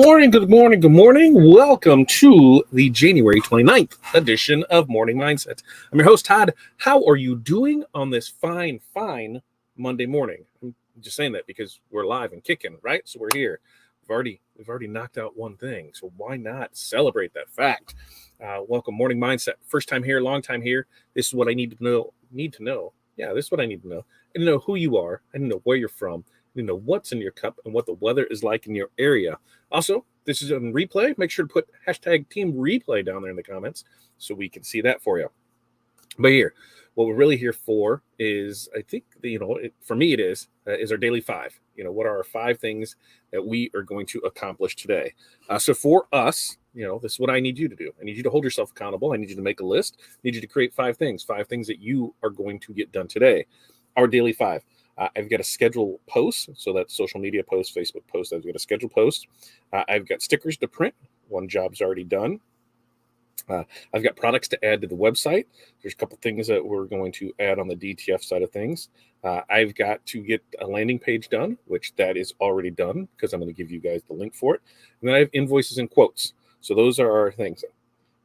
morning, good morning, good morning. Welcome to the January 29th edition of Morning Mindset. I'm your host, Todd. How are you doing on this fine Monday morning? I'm just saying that because we're live and kicking, right? So we're here. We've already knocked out one thing, so why not celebrate that fact? Welcome, Morning Mindset. First time here, long time here. This is what I need to know. Yeah, this is what I need to know. I need to know who you are. I need to know where you're from. I need to know what's in your cup and what the weather is like in your area. Also, this is on replay. Make sure to put hashtag team replay down there in the comments so we can see that for you. But here, what we're really here for is, I think, for me it is our daily five. What are our 5 things that we are going to accomplish today? So for us, this is what I need you to do. I need you to hold yourself accountable. I need you to make a list. I need you to create 5 things that you are going to get done today. Our daily 5. I've got a schedule post, so that's social media post, Facebook post. I've got a schedule post. I've got stickers to print. One job's already done. I've got products to add to the website. There's a couple things that we're going to add on the DTF side of things. I've got to get a landing page done, which that is already done because I'm going to give you guys the link for it. And then I have invoices and quotes. So those are our things.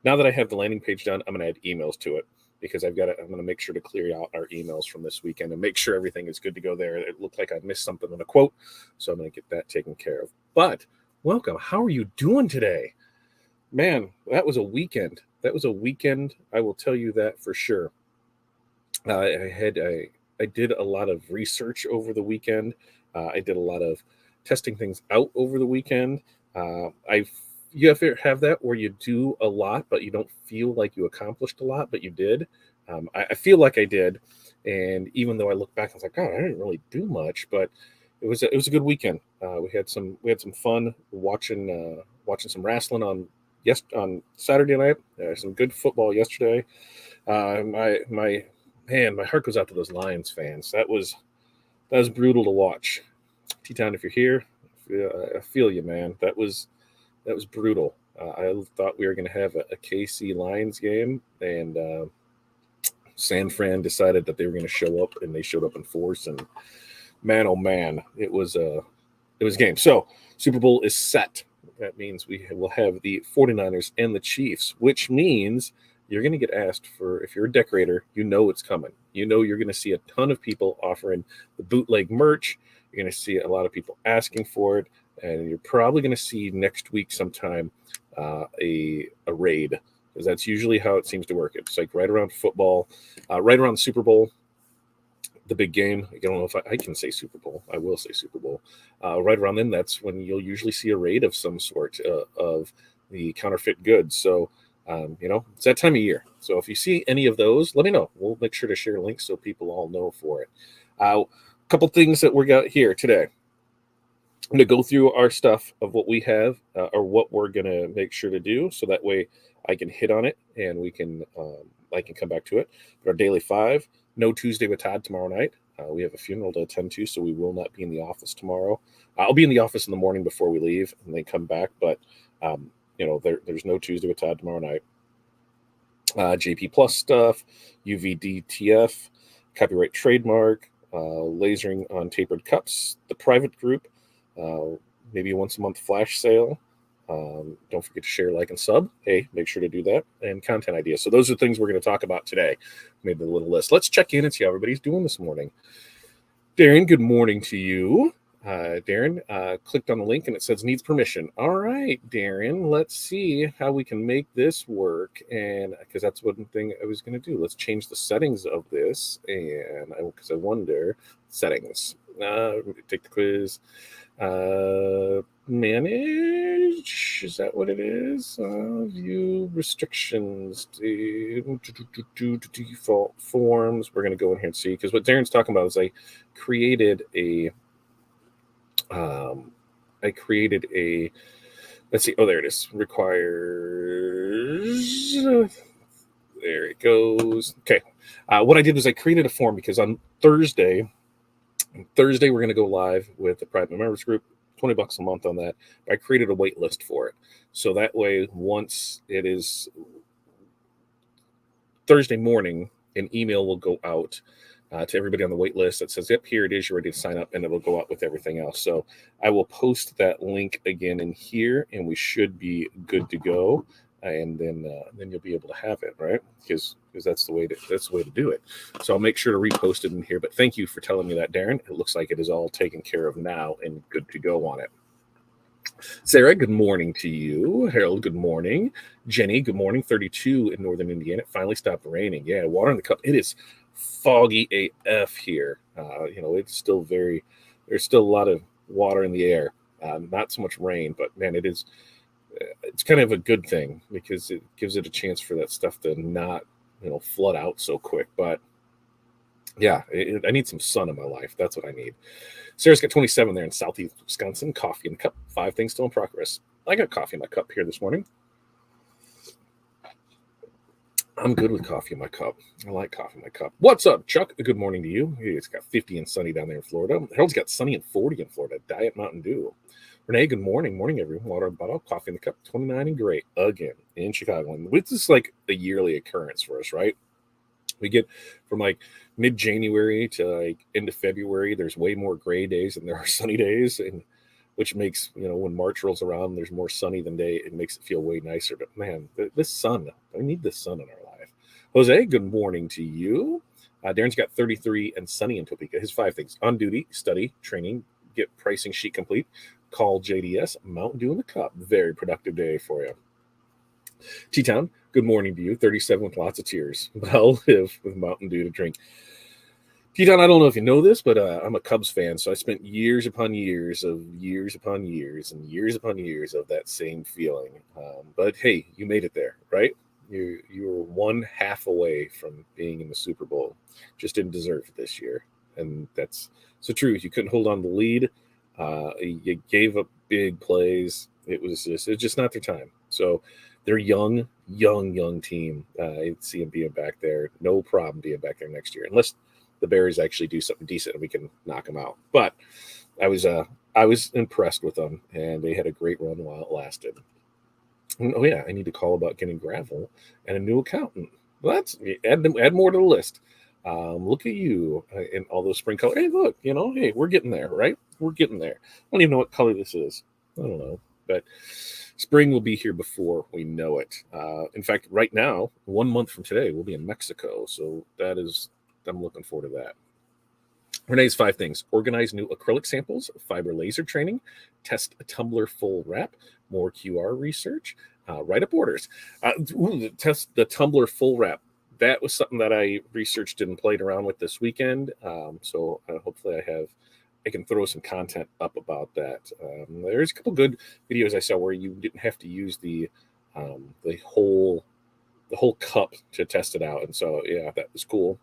Now that I have the landing page done, I'm going to add emails to it because I'm going to make sure to clear out our emails from this weekend and make sure everything is good to go there. It looked like I missed something in a quote, so I'm going to get that taken care of. But welcome. How are you doing today? Man, that was a weekend. I will tell you that for sure. I did a lot of research over the weekend. I did a lot of testing things out over the weekend. You ever have that where you do a lot, but you don't feel like you accomplished a lot, but you did? I feel like I did. And even though I look back, I was like, God, I didn't really do much, but it was a good weekend. We had some fun watching some wrestling on Saturday night. Some good football yesterday. My heart goes out to those Lions fans. That was brutal to watch. T-Town, if you're here, I feel you, man. That was brutal. I thought we were going to have a KC Lions game, and San Fran decided that they were going to show up, and they showed up in force. And man, oh man, it was a game. So Super Bowl is set. That means we will have the 49ers and the Chiefs, which means you're going to get asked for, if you're a decorator, it's coming. You're going to see a ton of people offering the bootleg merch. You're going to see a lot of people asking for it. And you're probably going to see next week sometime a raid, because that's usually how it seems to work. It's like right around football, right around the Super Bowl, the big game. I don't know if I can say Super Bowl. I will say Super Bowl. Right around then, that's when you'll usually see a raid of some sort of the counterfeit goods. So, it's that time of year. So if you see any of those, let me know. We'll make sure to share links so people all know for it. A couple things that we got here today. I'm going to go through our stuff of what we have or what we're going to make sure to do. So that way I can hit on it and I can come back to it. But our daily 5, no Tuesday with Todd tomorrow night. We have a funeral to attend to, so we will not be in the office tomorrow. I'll be in the office in the morning before we leave and then come back. But, there's no Tuesday with Todd tomorrow night. JP Plus stuff, UVDTF, copyright trademark, lasering on tapered cups, the private group, maybe a once a month flash sale. Don't forget to share, like, and sub. Hey, make sure to do that. And content ideas. So those are things we're going to talk about today. Made a little list. Let's check in and see how everybody's doing this morning. Darren, good morning to you. Darren clicked on the link and it says needs permission. All right, Darren, let's see how we can make this work. And because that's one thing I was going to do. Let's change the settings of this. And because I wonder, settings. Take the quiz. Manage, is that what it is? View restrictions, default forms. We're going to go in here and see, because what Darren's talking about is I created a let's see. Oh, there it is. Requires. There it goes. Okay. What I did was I created a form because on Thursday we're going to go live with the private members group. $20 a month on that. I created a wait list for it. So that way, once it is Thursday morning, an email will go out to everybody on the wait list that says, yep, here it is, you're ready to sign up, and it will go out with everything else. So I will post that link again in here, and we should be good to go. And then you'll be able to have it, right? Because that's the way to do it. So I'll make sure to repost it in here. But thank you for telling me that, Darren. It looks like it is all taken care of now and good to go on it. Sarah, good morning to you. Harold, good morning. Jenny, good morning. 32 in northern Indiana. It finally stopped raining. Yeah, water in the cup. It is foggy AF here. It's still there's still a lot of water in the air. Not so much rain, but man, it's kind of a good thing because it gives it a chance for that stuff to not, flood out so quick. But yeah, I need some sun in my life. That's what I need. Sarah's got 27 there in southeast Wisconsin. Coffee in the cup. 5 things still in progress. I got coffee in my cup here this morning. I'm good with coffee in my cup. I like coffee in my cup. What's up, Chuck? Good morning to you. It's got 50 and sunny down there in Florida. Harold's got sunny and 40 in Florida. Diet Mountain Dew. Renee, good morning. Morning, everyone. Water in the bottle. Coffee in the cup. 29 and gray again in Chicago. And this is like a yearly occurrence for us, right? We get from like mid-January to like end of February, there's way more gray days than there are sunny days, and which makes, when March rolls around, there's more sunny than day. It makes it feel way nicer. But man, this sun, I need this sun in our life. Jose, good morning to you. Darren's got 33 and sunny in Topeka. His 5 things: on duty, study, training, get pricing sheet complete, call JDS, Mountain Dew in the cup. Very productive day for you. T-Town, good morning to you. 37 with lots of tears, but I'll live with Mountain Dew to drink. T-Town, I don't know if you know this, but I'm a Cubs fan, so I spent years upon years of that same feeling. But hey, you made it there, right? You were 1 half away from being in the Super Bowl. Just didn't deserve it this year, and that's so true. You couldn't hold on to the lead. You gave up big plays. It was just not their time. So they're young team. I see them being back there. No problem being back there next year, unless the Bears actually do something decent and we can knock them out. But I was impressed with them, and they had a great run while it lasted. And, oh yeah, I need to call about getting gravel and a new accountant. Well, that's add more to the list. Look at you in all those spring colors. Hey, look, hey, we're getting there, right? We're getting there. I don't even know what color this is. I don't know, but spring will be here before we know it. In fact, right now, 1 month from today, we'll be in Mexico. So I'm looking forward to that. Renee's 5 things: organize new acrylic samples, fiber laser training, test a tumbler full wrap, more QR research, write up orders. Test the tumbler full wrap. That was something that I researched and played around with this weekend. So hopefully I can throw some content up about that. There's a couple good videos I saw where you didn't have to use the whole cup to test it out, and so yeah, that was cool.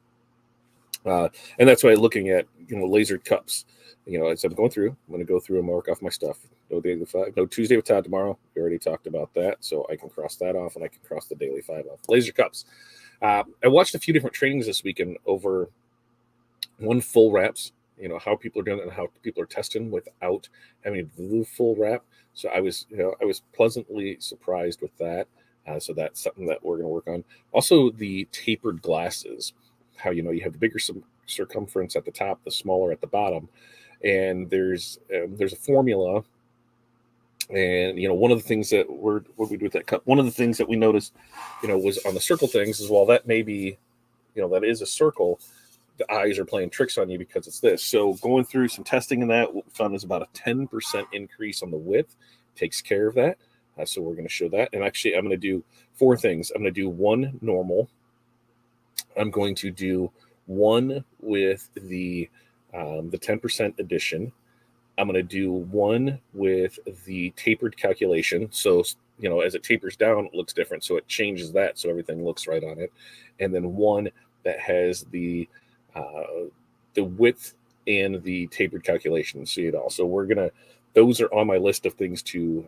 And that's why looking at lasered cups. As I'm going through, I'm going to go through and mark off my stuff. No daily 5, no Tuesday with Todd tomorrow. We already talked about that, so I can cross that off, and I can cross the daily 5 off. Laser cups. I watched a few different trainings this weekend over one full wraps. How people are doing it and how people are testing without having to do full wrap. So I was pleasantly surprised with that. So that's something that we're going to work on. Also, the tapered glasses. How you have the bigger circumference at the top, the smaller at the bottom, and there's a formula. And one of the things that what we do with that cup, one of the things that we noticed, was on the circle things is, well, that may be, that is a circle. The eyes are playing tricks on you because it's this. So going through some testing in that, what we found is about a 10% increase on the width takes care of that. So we're going to show that. And actually, I'm going to do 4 things. I'm going to do 1 normal. I'm going to do 1 with the 10% addition. I'm going to do 1 with the tapered calculation. So, as it tapers down, it looks different. So it changes that so everything looks right on it. And then 1 that has the width and the tapered calculation. See it all. So those are on my list of things to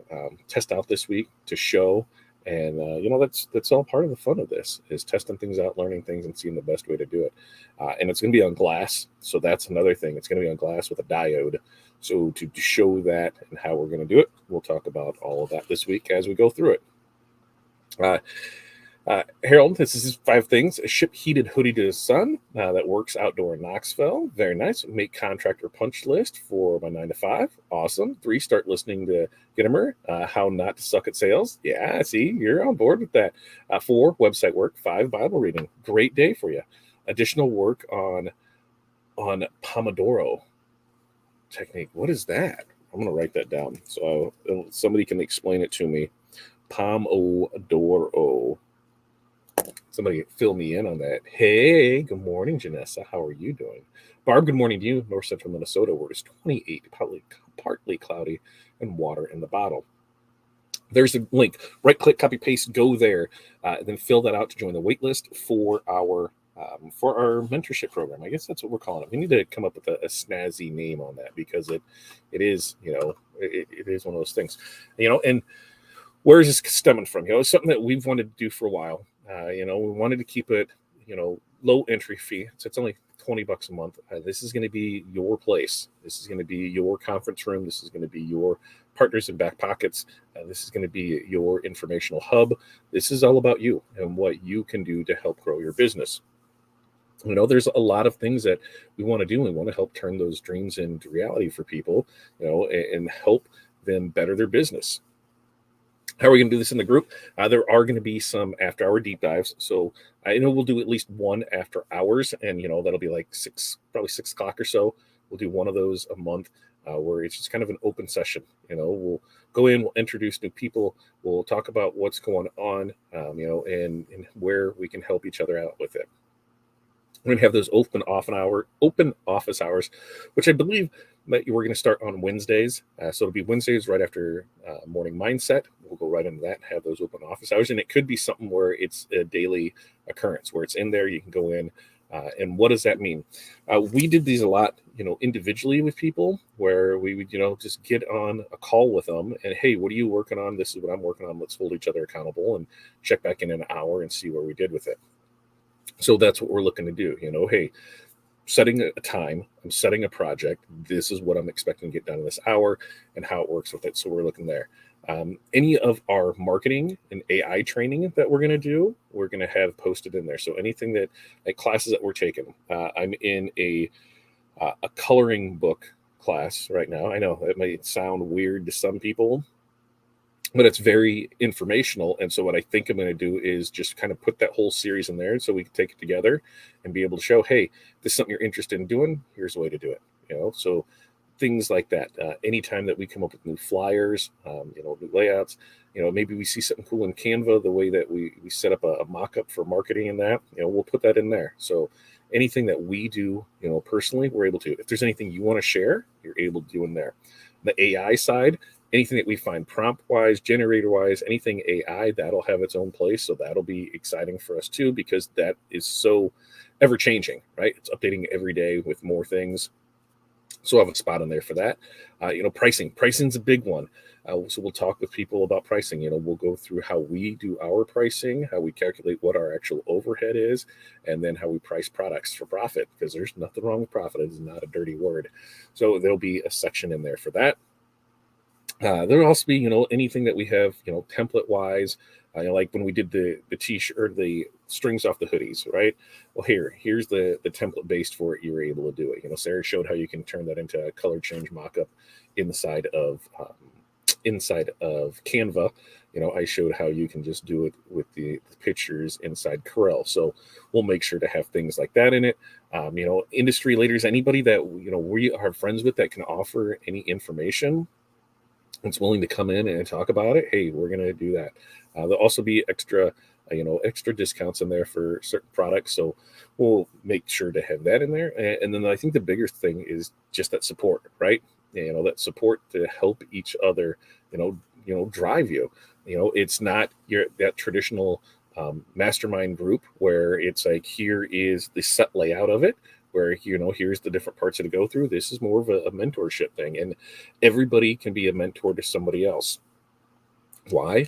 test out this week, to show. And, that's all part of the fun of this, is testing things out, learning things, and seeing the best way to do it. And it's going to be on glass. So that's another thing. It's going to be on glass with a diode. So to show that and how we're going to do it, we'll talk about all of that this week as we go through it. Harold, this is 5 things. A ship heated hoodie to the sun that works outdoor in Knoxville. Very nice. Make contractor punch list for my 9 to 5. Awesome. 3, start listening to Gittimer. How not to suck at sales. Yeah, see, you're on board with that. 4, website work. 5, Bible reading. Great day for you. Additional work on Pomodoro technique. What is that? I'm going to write that down so somebody can explain it to me. Pomodoro. Somebody fill me in on that. Hey, good morning, Janessa. How are you doing? Barb, good morning to you. North Central Minnesota, where it's 28, partly cloudy, and water in the bottle. There's a link. Right click, copy, paste, go there, then fill that out to join the wait list for our mentorship program. I guess that's what we're calling it. We need to come up with a snazzy name on that because it is, it is one of those things, and where is this stemming from? It's something that we've wanted to do for a while. We wanted to keep it, low entry fee. So it's only $20 a month. This is going to be your place. This is going to be your conference room. This is going to be your partners in back pockets. This is going to be your informational hub. This is all about you and what you can do to help grow your business. There's a lot of things that we want to do. We want to help turn those dreams into reality for people, and help them better their business. How are we going to do this in the group? There are going to be some after-hour deep dives. So I know we'll do at least one after hours, and that'll be like probably 6 o'clock or so. We'll do one of those a month, where it's just kind of an open session. We'll go in, we'll introduce new people, we'll talk about what's going on, and where we can help each other out with it. We're going to have those open office hours, which I believe that we're going to start on Wednesdays. So it'll be Wednesdays right after morning mindset. We'll go right into that and have those open office hours. And it could be something where it's a daily occurrence, where it's in there, you can go in. And what does that mean? We did these a lot, individually with people, where we would, just get on a call with them and, hey, what are you working on? This is what I'm working on. Let's hold each other accountable and check back in an hour and see where we did with it. So that's what we're looking to do. Hey, setting a time, I'm setting a project. This is what I'm expecting to get done in this hour and how it works with it. So we're looking there. Any of our marketing and AI training that we're going to do, we're going to have posted in there. So anything that, like classes that we're taking, I'm in a coloring book class right now. I know it might sound weird to some people, but it's very informational. And so what I think I'm going to do is just kind of put that whole series in there so we can take it together and be able to show, hey, this is something you're interested in doing. Here's a way to do it. So things like that. Anytime that we come up with new flyers, new layouts, maybe we see something cool in Canva, the way that we set up a mock-up for marketing and that, we'll put that in there. So anything that we do, personally, we're able to. If there's anything you want to share, you're able to do in there. The AI side, anything that we find prompt-wise, generator-wise, anything AI, that'll have its own place. So that'll be exciting for us too, because that is so ever-changing, right? It's updating every day with more things. So I have a spot in there for that. Pricing. Pricing's a big one. So we'll talk with people about pricing. We'll go through how we do our pricing, how we calculate what our actual overhead is, and then how we price products for profit, because there's nothing wrong with profit. It is not a dirty word. So there'll be a section in there for that. There'll also be, anything that we have, template wise, like when we did the t-shirt, the strings off the hoodies, right? Well, here's the template based for it. You were able to do it. Sarah showed how you can turn that into a color change mock-up inside of Canva. I showed how you can just do it with the pictures inside Corel. So we'll make sure to have things like that in it. Industry leaders, anybody that, we are friends with that can offer any information that's willing to come in and talk about it, hey, we're going to do that. There'll also be extra discounts in there for certain products. So we'll make sure to have that in there. And then I think the bigger thing is just that support, right? That support to help each other, drive you. It's not that traditional mastermind group where it's like, here is the set layout of it, where, here's the different parts to go through. This is more of a mentorship thing, and everybody can be a mentor to somebody else. Why?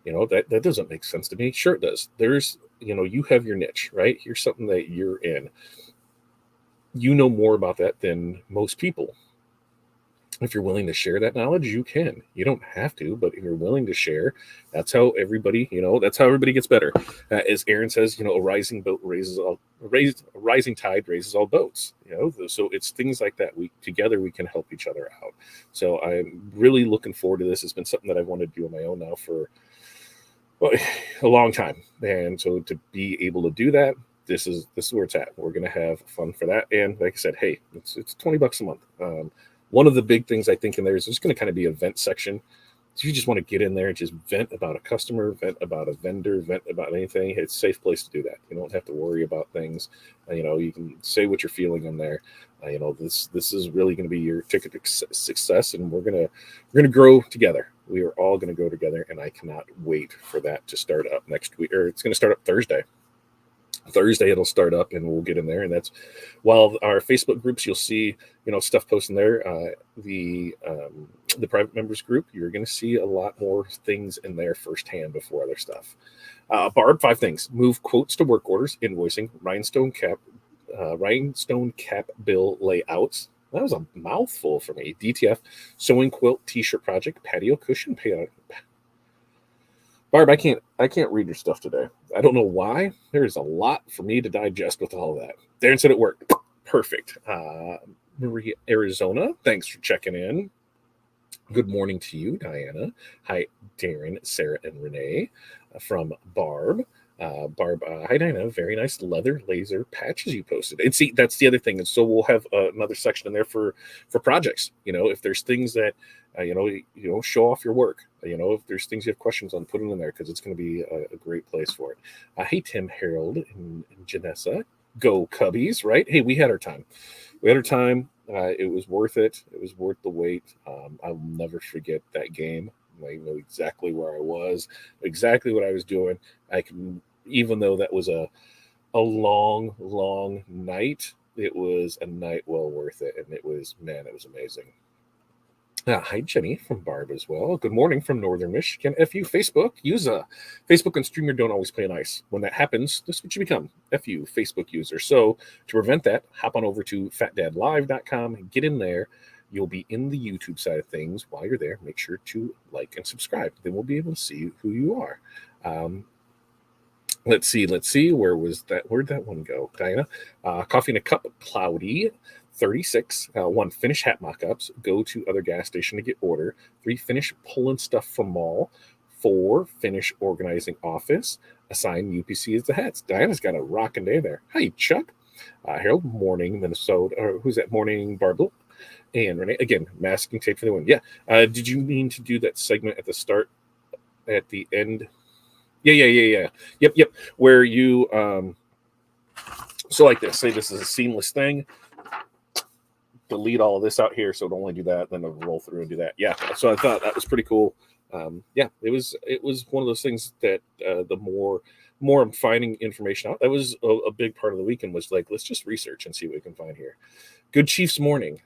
That doesn't make sense to me. Sure it does. There's, you have your niche, right? Here's something that you're in. You know more about that than most people. If you're willing to share that knowledge, you can. You don't have to, but if you're willing to share, that's how everybody, that's how everybody gets better. As Aaron says, a rising boat raises all, a rising tide raises all boats. So it's things like that. We can help each other out. So I'm really looking forward to this. It's been something that I've wanted to do on my own now for well, a long time, and so to be able to do that, this is where it's at. We're gonna have fun for that, and like I said, hey, it's $20 a month. One of the big things I think in there is there's going to kind of be a vent section. So you just want to get in there and just vent about a customer, vent about a vendor, vent about anything. It's a safe place to do that. You don't have to worry about things. You can say what you're feeling in there. This is really going to be your ticket to success, and we're gonna grow together. We are all going to go together, and I cannot wait for that to start up next week. Or it's going to start up Thursday it'll start up, and we'll get in there. And that's while our Facebook groups, you'll see stuff posting there. The private members group, you're going to see a lot more things in there firsthand before other stuff. Barb, 5 things: move quotes to work orders, invoicing, rhinestone cap bill layouts. That was a mouthful for me. DTF, sewing quilt, t-shirt project, patio cushion payout. Barb, I can't read your stuff today. I don't know why. There is a lot for me to digest with all of that. Darren said it worked. Perfect. Maria, Arizona, thanks for checking in. Good morning to you, Diana. Hi, Darren, Sarah, and Renee from Barb. Barb, hi, Diana. Very nice leather laser patches you posted. And see, that's the other thing. And so we'll have another section in there for projects. If there's things that show off your work. If there's things you have questions on, put them in there because it's going to be a great place for it. Hey, Tim, Harold, and Janessa. Go Cubbies, right? Hey, we had our time. It was worth it. It was worth the wait. I'll never forget that game. I know exactly where I was, exactly what I was doing. I can, even though that was a long night, it was a night well worth it. And it was amazing. Hi, Jenny from Barb as well. Good morning from Northern Michigan. FU Facebook. Facebook and Streamer don't always play nice. When that happens, this is what you become. FU Facebook user. So to prevent that, hop on over to fatdadlive.com and get in there. You'll be in the YouTube side of things. While you're there, make sure to like and subscribe. Then we'll be able to see who you are. Let's see. Where'd that one go? Diana. Coffee in a cup. Cloudy. 36. 1. Finish hat mock-ups. Go to other gas station to get order. 3. Finish pulling stuff from mall. 4. Finish organizing office. Assign UPC as the hats. Diana's got a rocking day there. Hi, Chuck. Harold. Morning, Minnesota. Or who's that? Morning, Barble. And Renee. Again, masking tape for the win. Yeah. Did you mean to do that segment at the start, at the end? Yeah. Yep. Where you, so like this. Say this is a seamless thing. Delete all of this out here, so it'll only do that, then it'll roll through and do that. Yeah, so I thought that was pretty cool. It was one of those things that the more I'm finding information out, that was a big part of the weekend, was like, let's just research and see what we can find here. Good Chiefs morning.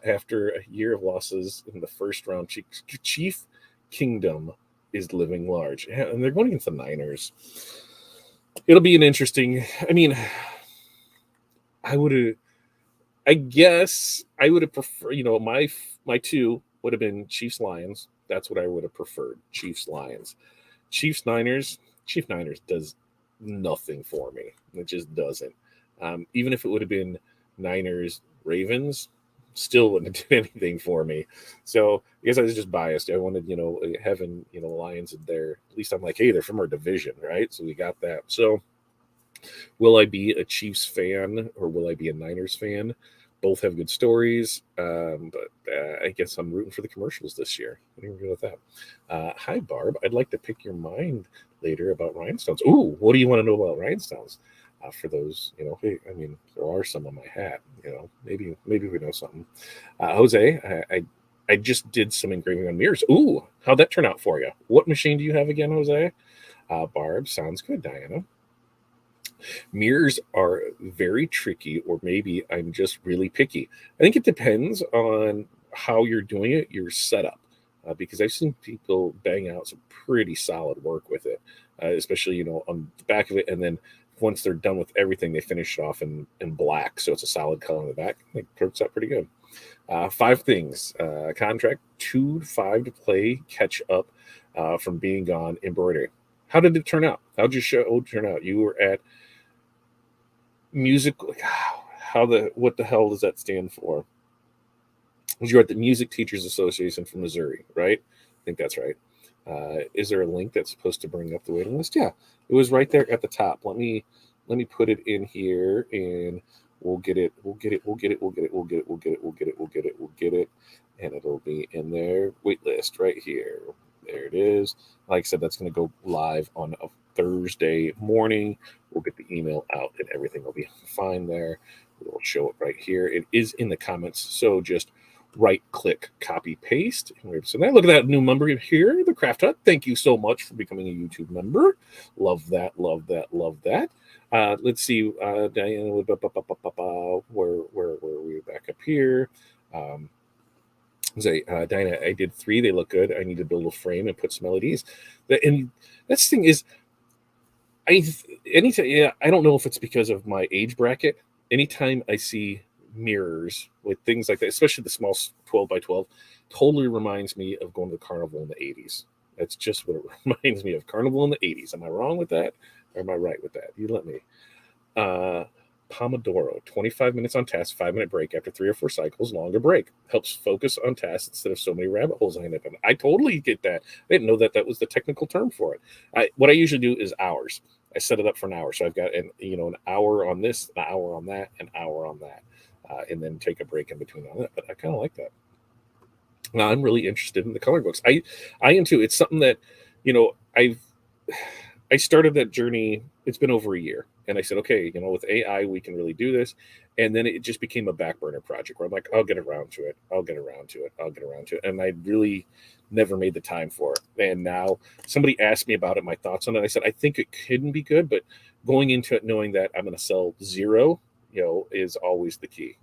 After a year of losses in the first round, Chief Kingdom is living large, and they're going against the Niners. It'll be an interesting. I guess I would have preferred, my 2 would have been Chiefs Lions. That's what I would have preferred. Chiefs Lions. Chiefs Niners does nothing for me. It just doesn't. Even if it would have been Niners Ravens, still wouldn't do anything for me. So I guess I was just biased. I wanted, having, Lions in there. At least I'm like, hey, they're from our division, right? So we got that. So will I be a Chiefs fan or will I be a Niners fan? Both have good stories, but I guess I'm rooting for the commercials this year. What do you agree with that? Hi, Barb. I'd like to pick your mind later about rhinestones. Ooh, what do you want to know about rhinestones? For those, hey, there are some on my hat. Maybe we know something. Jose, I just did some engraving on mirrors. Ooh, how'd that turn out for you? What machine do you have again, Jose? Barb, sounds good, Diana. Mirrors are very tricky, or maybe I'm just really picky. I think it depends on how you're doing it, your setup, because I've seen people bang out some pretty solid work with it, especially on the back of it, and then once they're done with everything, they finish it off in black, so it's a solid color in the back. It works out pretty good. 5 things. Contract 2 to 5 to play catch up from being gone embroidery. How did it turn out? How'd your show turn out? You were at music. What the hell does that stand for? You're at the Music Teachers Association from Missouri, right? I think that's right. Is there a link that's supposed to bring up the waiting list? Yeah, it was right there at the top. Let me put it in here, and we'll get it, and it'll be in there. Wait list right here. There it is. Like I said, that's going to go live on a Thursday morning. We'll get the email out, and everything will be fine there. We'll show it right here. It is in the comments, so just right click, copy, paste. So now look at that new member here, the Craft Hut. Thank you so much for becoming a YouTube member. Love that, love that, love that. Let's see, Diana, where are we? Back up here. Diana, I did 3. They look good. I need to build a frame and put some LEDs. And that's the thing is, I don't know if it's because of my age bracket. Anytime I see mirrors with things like that, especially the small 12 by 12, totally reminds me of going to the carnival in the 80s. That's just what it reminds me of. Carnival in the 80s. Am I wrong with that? Or am I right with that? You let me. Pomodoro, 25 minutes on task, 5-minute break after 3 or 4 cycles, longer break. Helps focus on tasks instead of so many rabbit holes I end up in. I totally get that. I didn't know that was the technical term for it. What I usually do is hours. I set it up for an hour. So I've got an hour on this, an hour on that, an hour on that, and then take a break in between on that. But I kind of like that. Now, I'm really interested in the coloring books. I am too. It's something that, I started that journey. It's been over a year. And I said, okay, with AI, we can really do this. And then it just became a back burner project where I'm like, I'll get around to it. And I really never made the time for it. And now somebody asked me about it, my thoughts on it. I said, I think it couldn't be good, but going into it knowing that I'm going to sell 0, is always the key.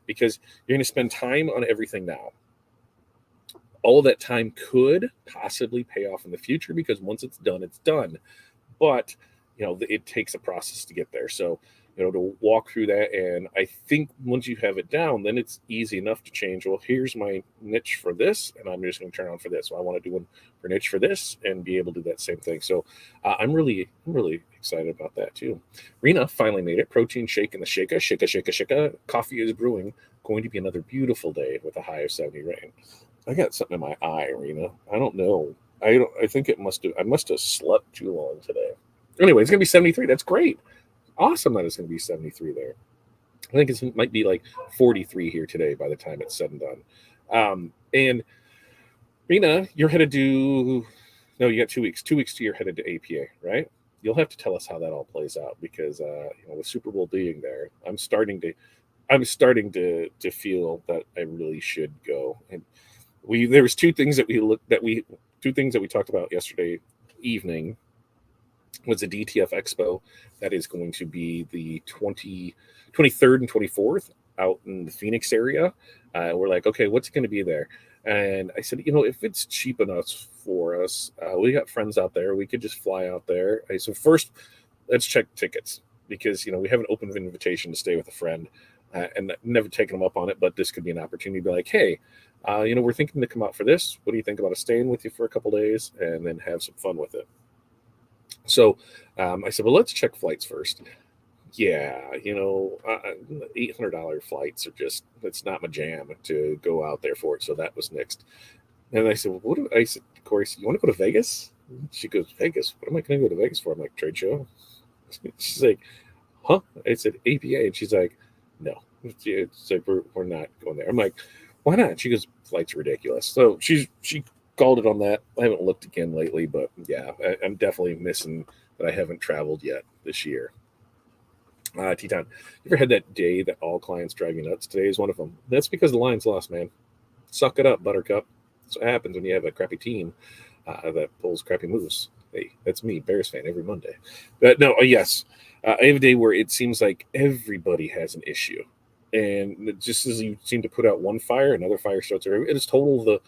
Because you're going to spend time on everything now. All of that time could possibly pay off in the future because once it's done, it's done. But it takes a process to get there. So, to walk through that. And I think once you have it down, then it's easy enough to change. Well, here's my niche for this, and I'm just going to turn on for this. So I want to do one for niche for this and be able to do that same thing. So I'm really excited about that too. Rena finally made it. Protein shake in the shaka. Coffee is brewing. Going to be another beautiful day with a high of 70 rain. I got something in my eye, Rena. I don't know. I think I must have slept too long today. Anyway, it's going to be 73. That's great. Awesome that it's going to be 73 there. I think it might be like 43 here today by the time it's said and done. And Rena, you're headed to, no, you got 2 weeks. 2 weeks to you're headed to APA, right? You'll have to tell us how that all plays out because, with Super Bowl being there, I'm starting to feel that I really should go. And there was 2 things that we talked about yesterday evening. Was the DTF Expo that is going to be the 23rd and 24th out in the Phoenix area. We're like, okay, what's going to be there? And I said, if it's cheap enough for us, we got friends out there. We could just fly out there. So first, let's check tickets because, we have an open invitation to stay with a friend and never taken them up on it. But this could be an opportunity to be like, hey, we're thinking to come out for this. What do you think about us staying with you for a couple days and then have some fun with it? So I said, well, let's check flights first. Yeah, $800 flights are it's not my jam to go out there for it. So that was nixed. And I said, well, I said, Corey, you want to go to Vegas? She goes, Vegas? What am I going to go to Vegas for? I'm like, trade show. She's like, huh? I said, APA. And she's like, no. It's like, we're not going there. I'm like, why not? She goes, flight's ridiculous. So she called it on that. I haven't looked again lately, but yeah, I'm definitely missing that I haven't traveled yet this year. Teton, you ever had that day that all clients drive you nuts? Today is one of them. That's because the Lions lost, man. Suck it up, Buttercup. That's what happens when you have a crappy team that pulls crappy moves. Hey, that's me, Bears fan, every Monday. But no, yes. I have a day where it seems like everybody has an issue. And just as you seem to put out one fire, another fire starts. It is total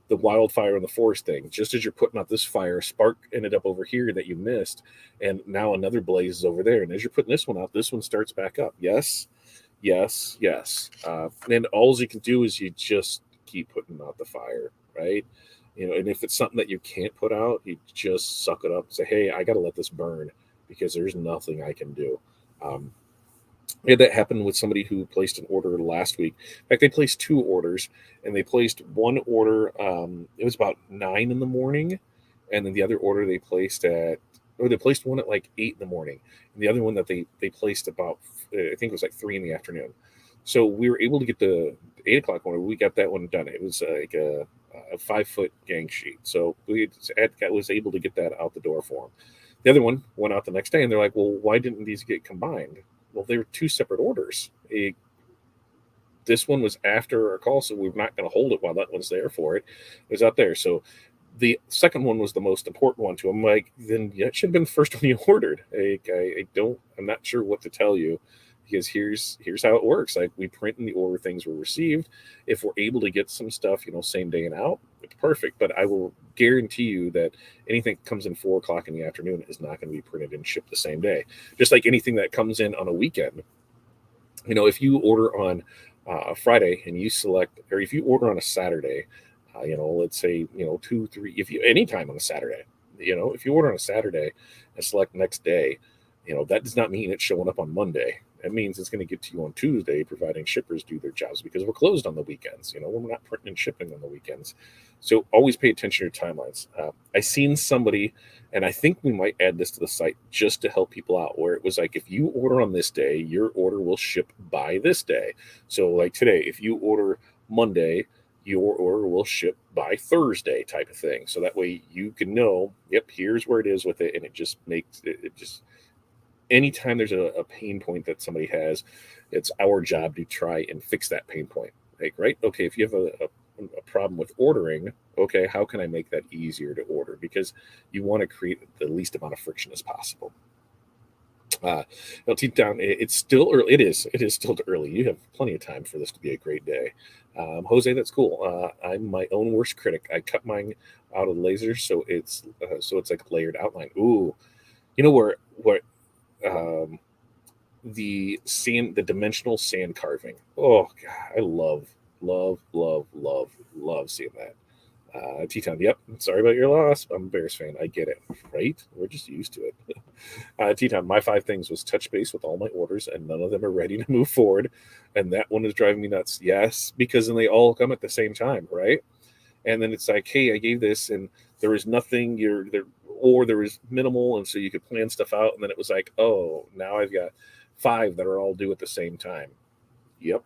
the wildfire in the forest thing. Just as you're putting out this fire, spark ended up over here that you missed, and now another blaze is over there. And as you're putting this one out, this one starts back up. Yes, yes, yes. And all you can do is you just keep putting out the fire, right? And if it's something that you can't put out, you just suck it up and say, "Hey, I got to let this burn because there's nothing I can do." Um, we had that happen with somebody who placed an order last week. In fact, they placed two orders, and they placed one order. It was about 9 in the morning, and then the other order they placed or they placed one at like 8 in the morning, and the other one that they placed about, I think it was like 3 in the afternoon. So we were able to get the 8 o'clock order. We got that one done. It was like a 5 foot gang sheet, so was able to get that out the door for them. The other one went out the next day, and they're like, "Well, why didn't these get combined?" Well, they were two separate orders. This one was after our call, so we're not going to hold it while that one's there for it. It was out there. So the second one was the most important one to him. Like, then that should have been the first one you ordered. I'm not sure what to tell you, because here's how it works. Like, we print in the order things were received. If we're able to get some stuff, same day and out, it's perfect. But I will guarantee you that anything that comes in 4 o'clock in the afternoon is not going to be printed and shipped the same day. Just like anything that comes in on a weekend. If you order on Friday and you select, or if you order on a Saturday, let's say, 2, 3, if you anytime on a Saturday, if you order on a Saturday and select next day, that does not mean it's showing up on Monday. That means it's going to get to you on Tuesday, providing shippers do their jobs, because we're closed on the weekends. We're not printing and shipping on the weekends. So always pay attention to your timelines. I seen somebody, and I think we might add this to the site just to help people out, where it was like, if you order on this day, your order will ship by this day. So like today, if you order Monday, your order will ship by Thursday, type of thing. So that way you can know, yep, here's where it is with it. And it just makes it just, anytime there's a pain point that somebody has, it's our job to try and fix that pain point. Like, right? Okay, if you have a problem with ordering, okay, how can I make that easier to order? Because you want to create the least amount of friction as possible. Down, it's still early. It is still early. You have plenty of time for this to be a great day. Jose, that's cool. I'm my own worst critic. I cut mine out of laser, so it's like layered outline. Ooh, where um, the dimensional sand carving. Oh God, I love seeing that. Teton, yep. Sorry about your loss. I'm a Bears fan. I get it. Right? We're just used to it. Teton, my 5 things was touch base with all my orders, and none of them are ready to move forward. And that one is driving me nuts. Yes, because then they all come at the same time, right? And then it's like, hey, I gave this, and there was nothing. You're there, or there was minimal, and so you could plan stuff out. And then it was like, oh, now I've got 5 that are all due at the same time. Yep,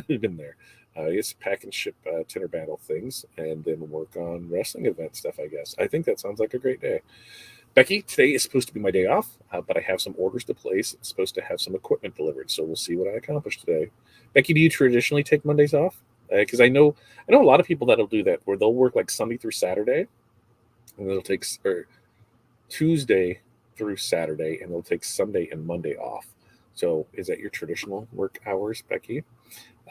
been there. I guess pack and ship Tinder battle things, and then work on wrestling event stuff. I guess I think that sounds like a great day. Becky, today is supposed to be my day off, but I have some orders to place. It's supposed to have some equipment delivered, so we'll see what I accomplish today. Becky, do you traditionally take Mondays off? Because I know a lot of people that'll do that, where they'll work like Sunday through Saturday, and they'll take or Tuesday through Saturday, and they'll take Sunday and Monday off. So, is that your traditional work hours, Becky?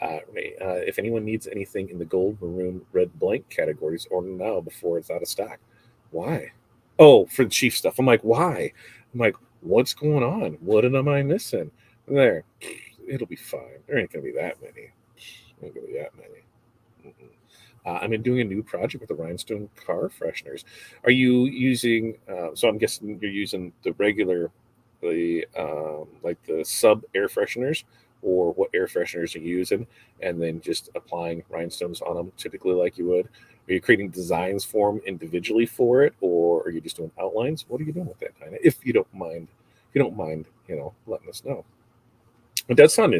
If anyone needs anything in the gold, maroon, red, blank categories, order now before it's out of stock. Why? Oh, for the chief stuff. I'm like, why? I'm like, what's going on? What am I missing? There, it'll be fine. There ain't gonna be that many. Ain't gonna be that many. Mm-mm. I'm doing a new project with the rhinestone car fresheners. Are you using? So I'm guessing you're using the regular, the like the sub air fresheners, or what air fresheners are you using, and then just applying rhinestones on them, typically like you would. Are you creating designs for them individually for it, or are you just doing outlines? What are you doing with that, Dinah? If you don't mind, letting us know. It does sound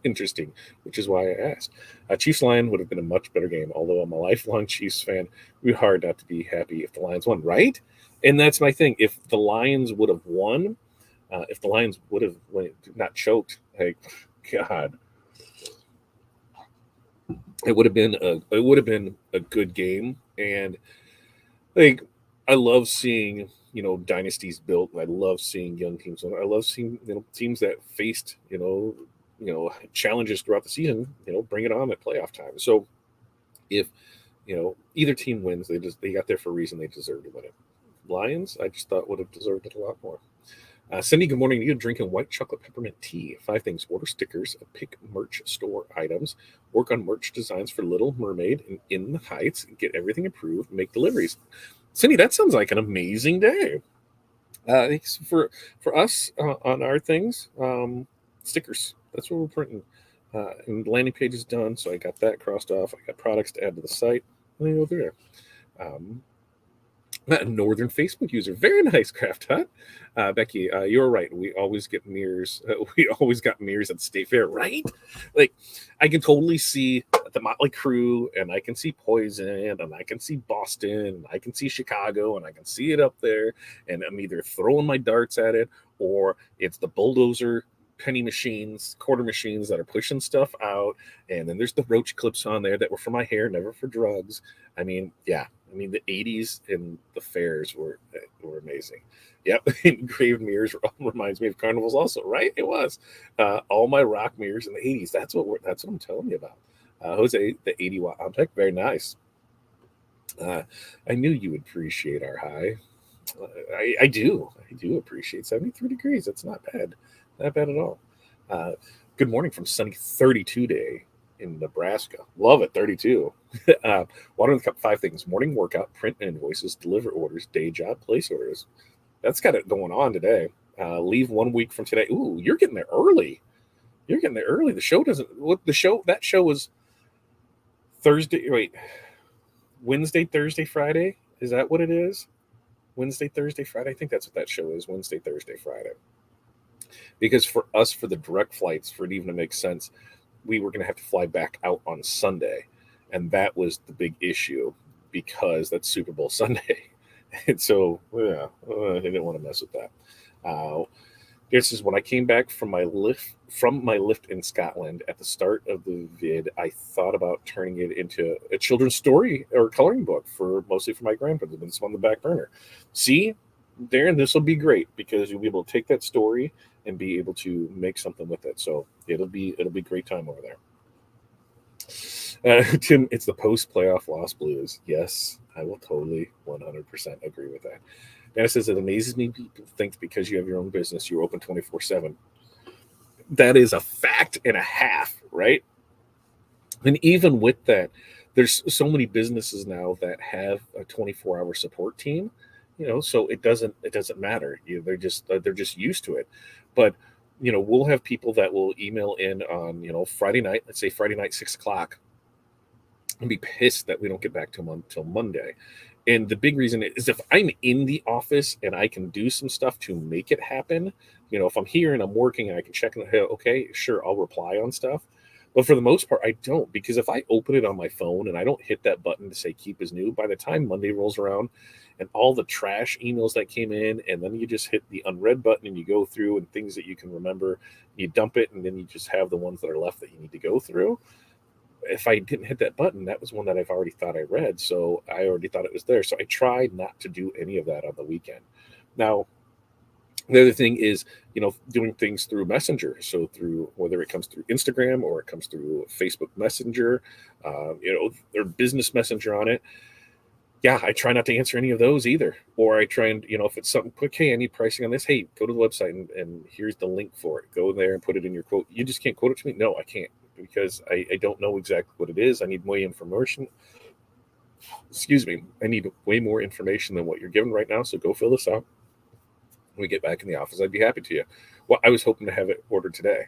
interesting, which is why I asked. Chiefs Lion would have been a much better game, although I'm a lifelong Chiefs fan. It would be hard not to be happy if the Lions won, right? And that's my thing. If the Lions would have won, if the Lions would have not choked, like, God, it would have been a good game. And like, I love seeing dynasties built. I love seeing young teams. I love seeing teams that faced challenges throughout the season. Bring it on at playoff time. So if either team wins. They got there for a reason. They deserve to win it. Lions, I just thought would have deserved it a lot more. Cindy, good morning to you. Drinking white chocolate peppermint tea. 5 things: order stickers, pick merch store items, work on merch designs for Little Mermaid and In the Heights, get everything approved, make deliveries. Cindy, that sounds like an amazing day. For us on our things, stickers. That's what we're printing. And the landing page is done, so I got that crossed off. I got products to add to the site. And then over there. Northern Facebook user. Very nice, Craft Hut. Becky, you're right. We always get mirrors. We always got mirrors at the State Fair, right? Like, I can totally see the Motley Crue, and I can see Poison, and I can see Boston, and I can see Chicago, and I can see it up there. And I'm either throwing my darts at it, or it's the bulldozer penny machines, quarter machines that are pushing stuff out. And then there's the roach clips on there that were for my hair, never for drugs. I mean, yeah. I mean, the 80s and the fairs were amazing. Yep, engraved mirrors reminds me of carnivals also, right? It was all my rock mirrors in the 80s. That's what I'm telling you about. Jose, the 80-watt optic, very nice. I knew you would appreciate our high. I do appreciate 73 degrees. That's not bad at all. Uh, Good morning from sunny 32 day in Nebraska. Love it, 32. Water in the cup, 5 things: morning workout, print invoices, deliver orders, day job, place orders. That's got it going on today. Leave 1 week from today. Ooh, you're getting there early. The show doesn't. What the show? That show was Thursday. Wait, Wednesday, Thursday, Friday. Is that what it is? Wednesday, Thursday, Friday. I think that's what that show is. Wednesday, Thursday, Friday. Because for us, for the direct flights, for it even to make sense, we were going to have to fly back out on Sunday. And that was the big issue because that's Super Bowl Sunday. And so, yeah, I didn't want to mess with that. This is when I came back from my lift in Scotland at the start of the vid. I thought about turning it into a children's story or coloring book mostly for my grandparents. But it's on the back burner. See, Darren, this will be great because you'll be able to take that story and be able to make something with it. So it'll be great time over there. Tim, it's the post-playoff loss blues. Yes, I will totally 100% agree with that. Dennis says, it amazes me people think because you have your own business, you're open 24/7. That is a fact and a half, right? And even with that, there's so many businesses now that have a 24-hour support team, so it doesn't matter. They're just used to it. But we'll have people that will email in on Friday night, let's say Friday night 6 o'clock, and be pissed that we don't get back to them until Monday. And the big reason is if I'm in the office and I can do some stuff to make it happen, if I'm here and I'm working and I can check in, okay, sure, I'll reply on stuff. But for the most part, I don't, because if I open it on my phone and I don't hit that button to say keep as new, by the time Monday rolls around and all the trash emails that came in, and then you just hit the unread button and you go through and things that you can remember, you dump it, and then you just have the ones that are left that you need to go through. If I didn't hit that button, that was one that I've already thought I read. So I already thought it was there. So I tried not to do any of that on the weekend. Now, the other thing is, doing things through Messenger. So through, whether it comes through Instagram or it comes through Facebook Messenger, their business messenger on it. Yeah, I try not to answer any of those either. Or I try and, if it's something quick, hey, I need pricing on this. Hey, go to the website and here's the link for it. Go there and put it in your quote. You just can't quote it to me? No, I can't, because I don't know exactly what it is. I need way information. Excuse me. I need way more information than what you're given right now. So go fill this out. When we get back in the office, I'd be happy to you. Well, I was hoping to have it ordered today.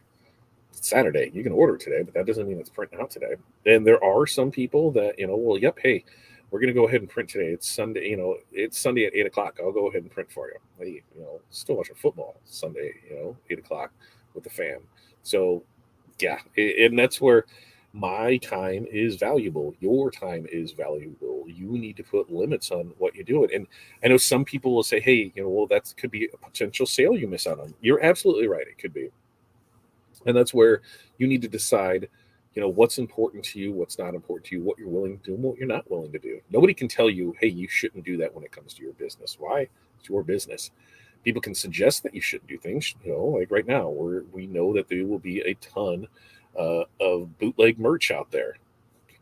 It's Saturday. You can order it today, but that doesn't mean it's printing out today. And there are some people that, well, yep, hey, we're going to go ahead and print today. It's Sunday, it's Sunday at 8 o'clock. I'll go ahead and print for you. Hey, still watching football Sunday, 8 o'clock with the fam. So, yeah, and that's where my time is valuable. Your time is valuable. You need to put limits on what you do it. And I know some people will say, hey, well, that could be a potential sale you miss out on. You're absolutely right. It could be. And that's where you need to decide, what's important to you, what's not important to you, what you're willing to do, and what you're not willing to do. Nobody can tell you, hey, you shouldn't do that when it comes to your business. Why? It's your business. People can suggest that you shouldn't do things, like right now, where we know that there will be a ton of bootleg merch out there.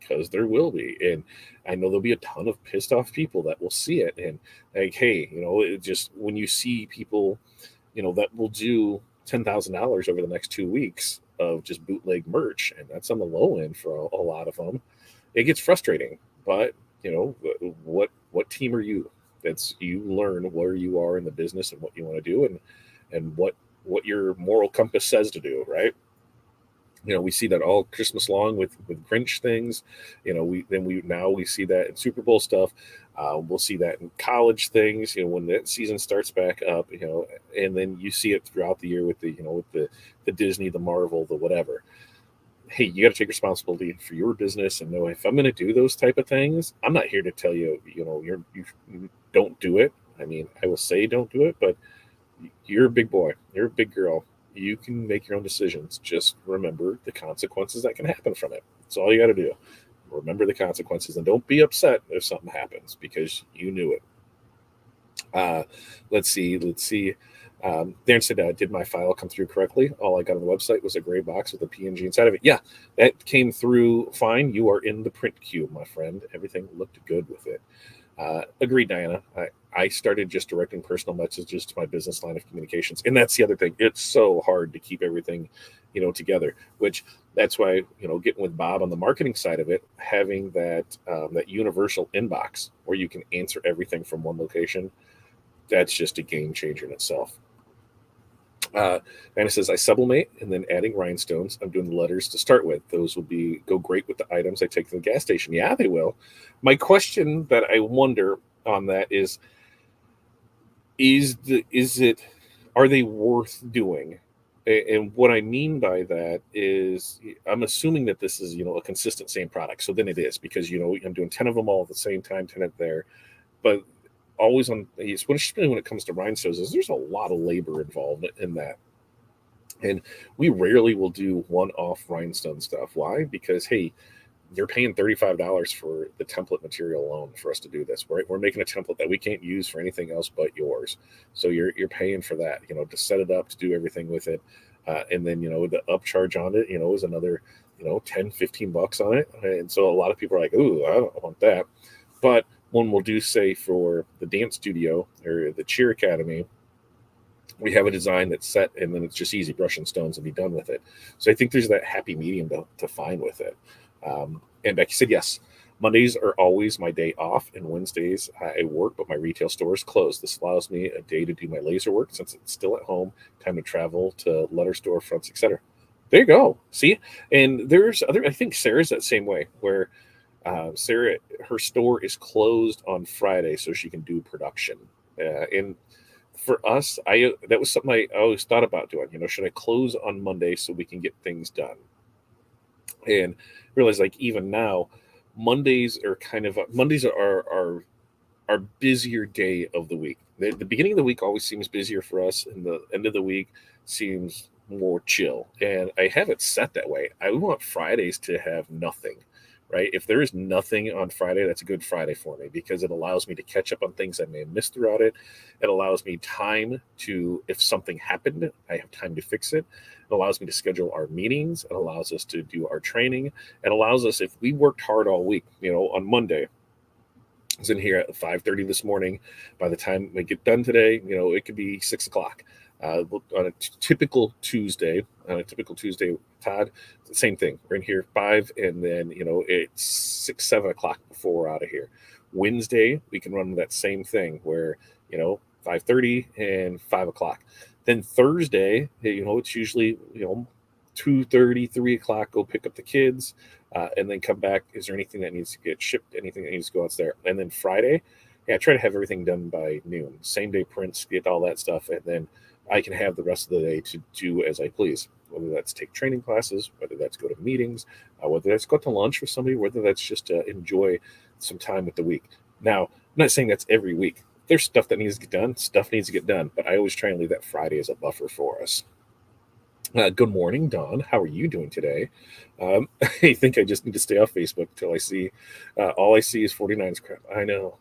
because there will be. And I know there'll be a ton of pissed off people that will see it. And like, hey, it just when you see people, that will do $10,000 over the next 2 weeks of just bootleg merch, and that's on the low end for a lot of them. It gets frustrating, but what team are you? That's you learn where you are in the business and what you want to do, and what your moral compass says to do, right? We see that all Christmas long with Grinch things. We see that in Super Bowl stuff. We'll see that in college things. When that season starts back up. And then you see it throughout the year with the Disney, the Marvel, the whatever. Hey, you got to take responsibility for your business and know if I'm going to do those type of things. I'm not here to tell you, you don't do it. I mean, I will say don't do it, but you're a big boy. You're a big girl. You can make your own decisions. Just remember the consequences that can happen from it. That's all you got to do. Remember the consequences and don't be upset if something happens because you knew it. Let's see. Darren said, did my file come through correctly? All I got on the website was a gray box with a PNG inside of it. Yeah, that came through fine. You are in the print queue, my friend. Everything looked good with it. Agreed, Diana. I started just directing personal messages to my business line of communications. And that's the other thing. It's so hard to keep everything, together, which that's why, getting with Bob on the marketing side of it, having that universal inbox where you can answer everything from one location, that's just a game changer in itself. Anna says, I sublimate and then adding rhinestones. I'm doing the letters to start with. Those will go great with the items I take to the gas station. Yeah, they will. My question that I wonder on that is are they worth doing? And what I mean by that is I'm assuming that this is, a consistent same product. So then it is because, I'm doing 10 of them all at the same time, 10 at there. But always especially when it comes to rhinestones, there's a lot of labor involved in that. And we rarely will do one-off rhinestone stuff. Why? Because, hey, you're paying $35 for the template material alone for us to do this, right? We're making a template that we can't use for anything else but yours. So you're paying for that, to set it up, to do everything with it. And then, the upcharge on it, is another, 10, 15 bucks on it. And so a lot of people are like, ooh, I don't want that. But when we'll do, say, for the dance studio or the cheer academy, we have a design that's set and then it's just easy brush and stones and be done with it. So I think there's that happy medium to find with it. And Becky said, yes, Mondays are always my day off and Wednesdays I work, but my retail store is closed. This allows me a day to do my laser work since it's still at home, time to travel to letter store fronts, etc. There you go. See? And there's I think Sarah's that same way where Sarah, her store is closed on Friday so she can do production. And for us, that was something I always thought about doing. Should I close on Monday so we can get things done? And realize, like, even now, Mondays are our busier day of the week. The beginning of the week always seems busier for us, and the end of the week seems more chill. And I have it set that way. I want Fridays to have nothing, right? If there is nothing on Friday, that's a good Friday for me because it allows me to catch up on things I may have missed throughout it. It allows me time to, if something happened, I have time to fix it. It allows me to schedule our meetings. It allows us to do our training. It allows us, if we worked hard all week, on Monday, I was in here at 5:30 this morning. By the time we get done today, it could be 6 o'clock. On a typical Tuesday, Todd, same thing. We're in here 5, and then it's 6, 7 o'clock before we're out of here. Wednesday, we can run that same thing where 5:30 and 5 o'clock. Then Thursday, it's usually 2:30, 3 o'clock. Go pick up the kids. And then come back. Is there anything that needs to get shipped? Anything that needs to go out there? And then Friday, I try to have everything done by noon. Same day prints, get all that stuff, and then I can have the rest of the day to do as I please. Whether that's take training classes, whether that's go to meetings, whether that's go to lunch with somebody, whether that's just to enjoy some time with the week. Now, I'm not saying that's every week. There's stuff that needs to get done. Stuff needs to get done, but I always try and leave that Friday as a buffer for us. Good morning, Dawn. How are you doing today? I think I just need to stay off Facebook until I see all I see is 49's crap. I know.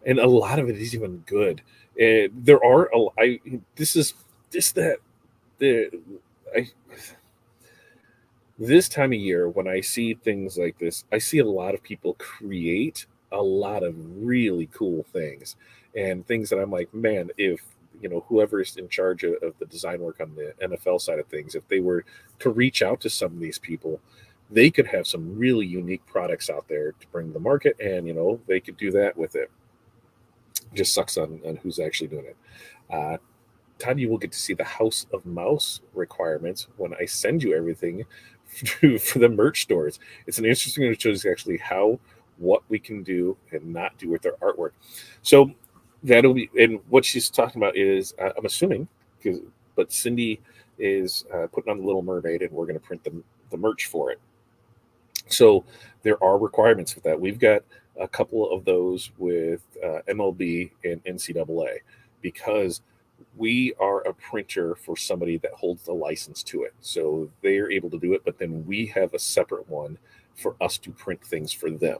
And a lot of it is even good. There are, this is, this, that, the, I, This time of year, when I see things like this, I see a lot of people create a lot of really cool things and things that I'm like, man, if whoever's in charge of the design work on the NFL side of things, if they were to reach out to some of these people, they could have some really unique products out there to bring to the market, and they could do that with it. Just sucks on who's actually doing it. Todd, you will get to see the House of Mouse requirements when I send you everything for the merch stores. It's an interesting one. It shows actually what we can do and not do with their artwork. So that'll be, and what she's talking about is, I'm assuming, but Cindy is putting on the Little Mermaid, and we're going to print the merch for it. So there are requirements for that. We've got a couple of those with MLB and NCAA because we are a printer for somebody that holds the license to it. So they are able to do it, but then we have a separate one for us to print things for them.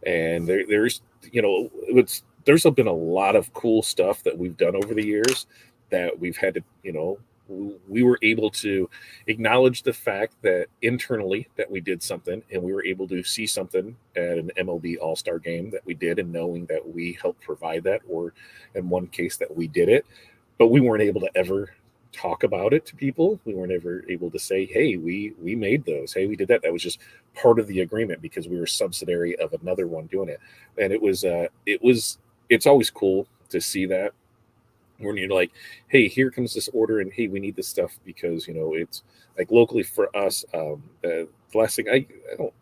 And there's been a lot of cool stuff that we've done over the years that we've had to, we were able to acknowledge the fact that internally that we did something, and we were able to see something at an MLB All-Star game that we did, and knowing that we helped provide that, or in one case that we did it, but we weren't able to ever talk about it to people. We weren't ever able to say, hey, we made those, hey, we did that. That was just part of the agreement because we were subsidiary of another one doing it. And it's always cool to see that when you're like, hey, here comes this order, and hey, we need this stuff because it's like locally for us. The last thing I don't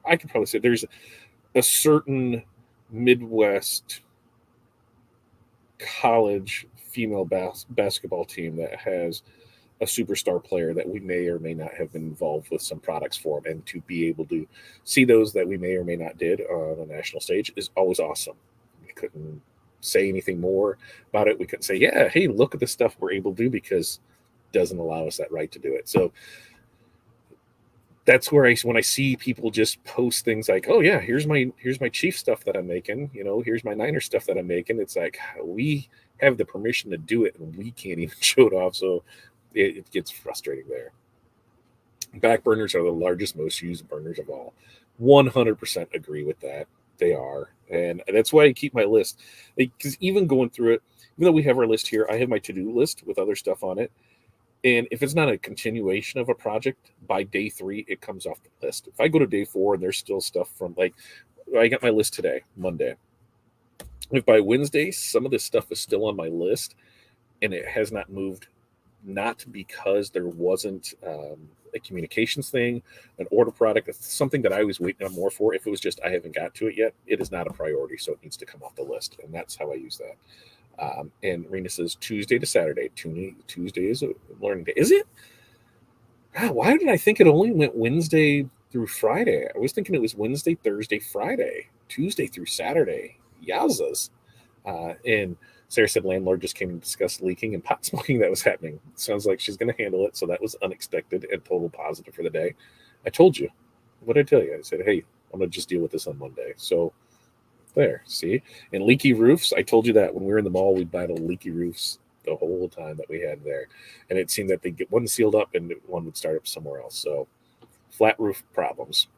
I could probably say there's a certain Midwest college female basketball team that has a superstar player that we may or may not have been involved with some products for them, and to be able to see those that we may or may not did on a national stage is always awesome. We couldn't say anything more about it. We couldn't say, yeah, hey, look at the stuff we're able to do, because it doesn't allow us that right to do it. So that's where when I see people just post things like, oh yeah, here's my Chief stuff that I'm making, here's my Niner stuff that I'm making. It's like, we have the permission to do it, and we can't even show it off. So it gets frustrating there. Back burners are the largest, most used burners of all. 100% agree with that. They are. And that's why I keep my list. Because even going through it, even though we have our list here, I have my to-do list with other stuff on it. And if it's not a continuation of a project, by day 3, it comes off the list. If I go to day 4 and there's still stuff from, like, I got my list today, Monday. If by Wednesday some of this stuff is still on my list and it has not moved, not because there wasn't a communications thing, an order product, something that I was waiting on more for. If it was just I haven't got to it yet, it is not a priority, so it needs to come off the list, and that's how I use that. And Rena says Tuesday to Saturday. Tuesday is a learning day. Is it? God, why did I think it only went Wednesday through Friday? I was thinking it was Wednesday, Thursday, Friday, Tuesday through Saturday. Yowzas. And Sarah said landlord just came to discuss leaking and pot smoking that was happening. Sounds like she's going to handle it. So that was unexpected and total positive for the day. I told you. What did I tell you? I said, hey, I'm going to just deal with this on Monday. So there, see? And leaky roofs, I told you that when we were in the mall, we battled leaky roofs the whole time that we had there. And it seemed that they get one sealed up and one would start up somewhere else. So flat roof problems.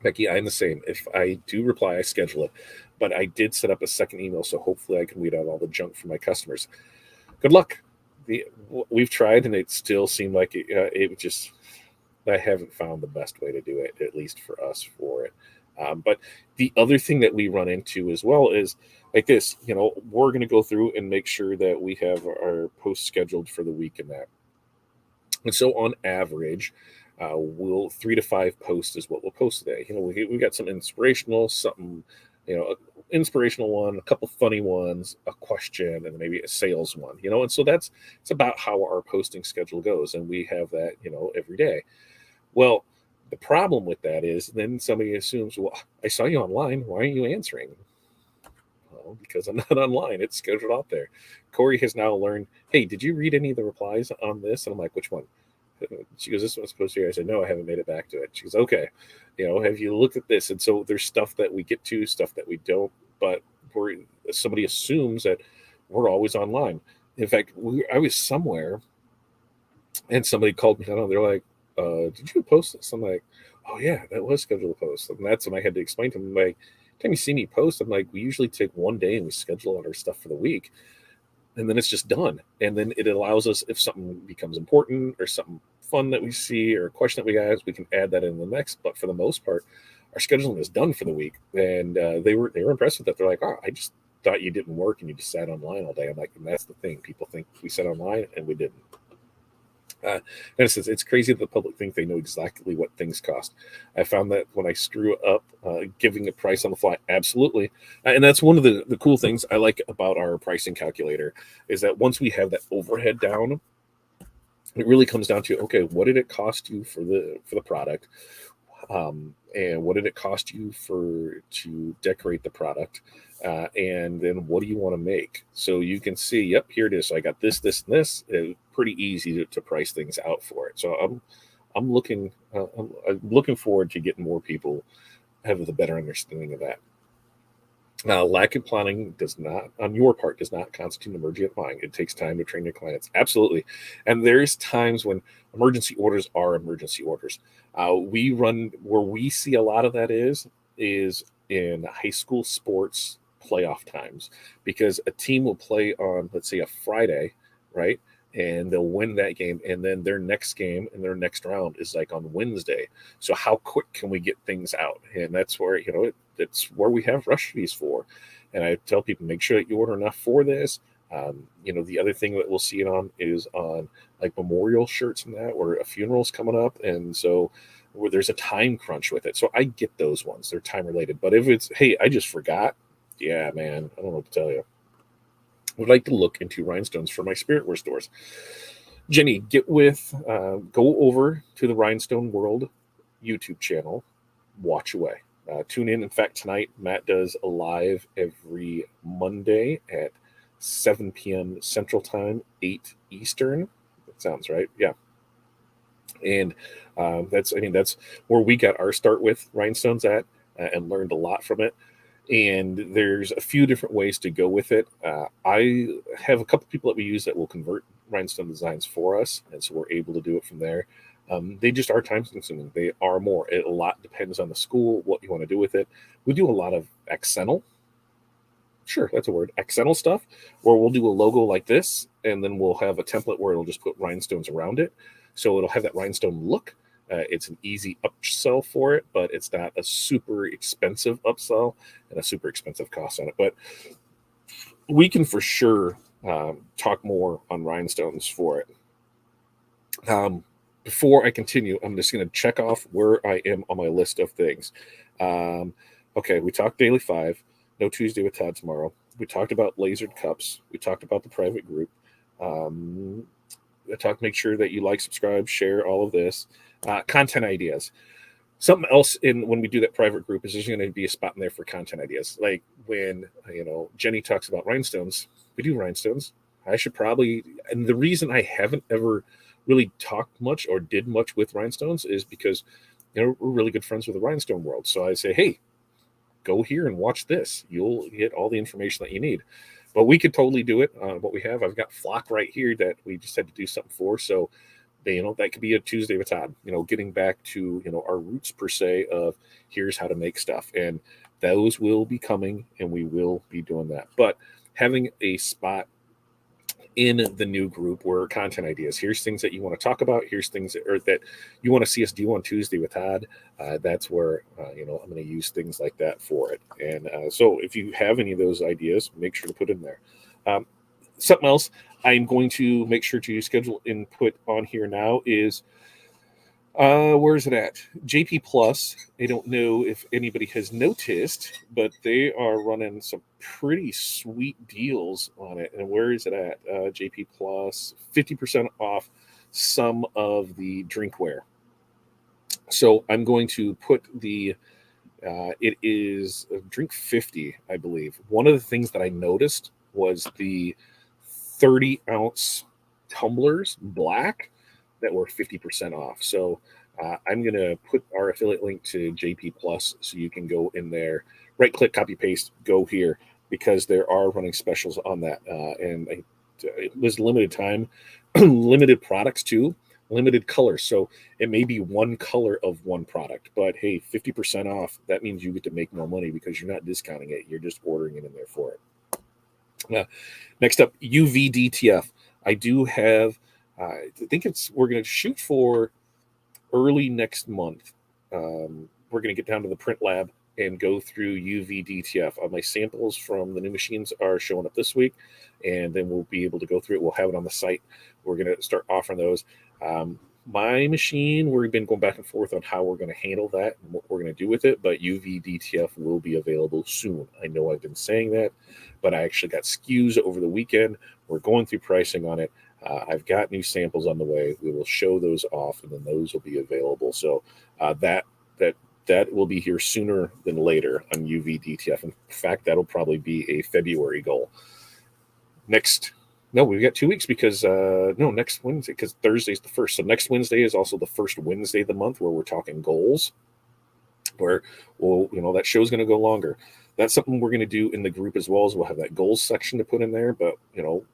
Becky, I'm the same. If I do reply, I schedule it. But I did set up a second email, so hopefully I can weed out all the junk from my customers. Good luck. We've tried, and it still seemed like it just, I haven't found the best way to do it, at least for us, for it. But the other thing that we run into as well is like this, we're going to go through and make sure that we have our posts scheduled for the week and that. And so on average, we'll 3 to 5 posts is what we'll post today. We got some inspirational, something, inspirational one, a couple funny ones, a question, and maybe a sales one, and so it's about how our posting schedule goes. And we have that, every day. Well, the problem with that is then somebody assumes, well, I saw you online. Why aren't you answering? Well, because I'm not online. It's scheduled out there. Corey has now learned, hey, did you read any of the replies on this? And I'm like, which one? She goes, this one's supposed to be. I said, no, I haven't made it back to it. She goes, okay. Have you looked at this? And so there's stuff that we get to, stuff that we don't, but somebody assumes that we're always online. In fact, I was somewhere and somebody called me. I don't know. They're like, did you post this? I'm like, oh yeah, that was scheduled to post. And that's when I had to explain to him, like, time you see me post, I'm like, we usually take one day and we schedule all our stuff for the week, and then it's just done. And then it allows us, if something becomes important or something fun that we see or a question that we ask, we can add that in the next. But for the most part, our scheduling is done for the week. And they were impressed with that. They're like, oh, I just thought you didn't work and you just sat online all day. I'm like, and that's the thing. People think we sat online and we didn't. And it's crazy that the public think they know exactly what things cost. I found that when I screw up giving a price on the fly, absolutely. And that's one of the cool things I like about our pricing calculator is that once we have that overhead down, it really comes down to, okay, what did it cost you for the product? And what did it cost you to decorate the product? And then what do you want to make? So you can see, yep, here it is. So I got this, this, and this. It's pretty easy to price things out for it. So I'm looking forward to getting more people have the better understanding of that. Lack of planning does not, on your part, does not constitute an emergency buying. It takes time to train your clients. Absolutely. And there's times when emergency orders are emergency orders. We run where we see a lot of that is in high school sports playoff times, because a team will play on, let's say, a Friday, right? And they'll win that game. And then their next game and their next round is like on Wednesday. So how quick can we get things out? And that's where, it's where we have rush fees for. And I tell people, make sure that you order enough for this. The other thing that we'll see it on is on like memorial shirts and that, where a funeral's coming up. And so where there's a time crunch with it. So I get those ones. They're time related. But if it's, hey, I just forgot. Yeah, man, I don't know what to tell you. Would like to look into rhinestones for my spiritware stores. Jenny, go over to the Rhinestone World YouTube channel, watch away. Tune in. In fact, tonight, Matt does a live every Monday at 7 p.m. Central Time, 8 Eastern. That sounds right. Yeah. And that's where we got our start with rhinestones at, and learned a lot from it. And there's a few different ways to go with it. I have a couple people that we use that will convert rhinestone designs for us, and so we're able to do it from there. They just are time consuming. They are more. A lot depends on the school, what you want to do with it. We do a lot of accidental. Sure, that's a word. Accidental stuff, where we'll do a logo like this, and then we'll have a template where it'll just put rhinestones around it. So it'll have that rhinestone look. It's an easy upsell for it, but it's not a super expensive upsell and a super expensive cost on it. But we can for sure talk more on rhinestones for it. Before I continue, I'm just going to check off where I am on my list of things. Okay, we talked Daily 5, no Tuesday with Todd tomorrow. We talked about lasered cups. We talked about the private group. Make sure that you like, subscribe, share all of this. Content ideas. Something else when we do that private group is there's going to be a spot in there for content ideas. Like when, Jenny talks about rhinestones, we do rhinestones. I should probably, and the reason I haven't ever really talked much or did much with rhinestones is because, we're really good friends with the rhinestone world. So I say, hey, go here and watch this. You'll get all the information that you need. But we could totally do it. What we have, I've got Flock right here that we just had to do something for. So, that could be a Tuesday with Todd, getting back to, our roots per se of here's how to make stuff. And those will be coming and we will be doing that. But having a spot in the new group where content ideas, here's things that you want to talk about, here's things that you want to see us do on Tuesday with Todd. That's where, I'm going to use things like that for it. And so if you have any of those ideas, make sure to put in there. Something else I'm going to make sure to schedule input on here now is, where is it at? JP Plus. I don't know if anybody has noticed, but they are running some pretty sweet deals on it. And where is it at? JP Plus, 50% off some of the drinkware. So I'm going to put it is drink 50, I believe. One of the things that I noticed was the 30-ounce tumblers, black, that were 50% off. So I'm going to put our affiliate link to JP Plus so you can go in there, right click, copy, paste, go here, because there are running specials on that. And it was limited time, limited products too. limited colors. So it may be one color of one product, but hey, 50% off. That means you get to make more money because you're not discounting it. You're just ordering it in there for it. Next up, UVDTF. I do have, I think we're going to shoot for early next month. We're going to get down to the print lab and go through UVDTF. My samples from the new machines are showing up this week, and then we'll be able to go through it. We'll have it on the site. We're going to start offering those. My machine, we've been going back and forth on how we're going to handle that and what we're going to do with it, but UVDTF will be available soon. I know I've been saying that, but I actually got SKUs over the weekend. We're going through pricing on it. I've got new samples on the way. We will show those off, and then those will be available. So that will be here sooner than later on UVDTF. In fact, that'll probably be a February goal. No, we've got 2 weeks because next Wednesday, because Thursday's the first. So next Wednesday is also the first Wednesday of the month where we're talking goals. Where that show's going to go longer. That's something we're going to do in the group as well. As we'll have that goals section to put in there. But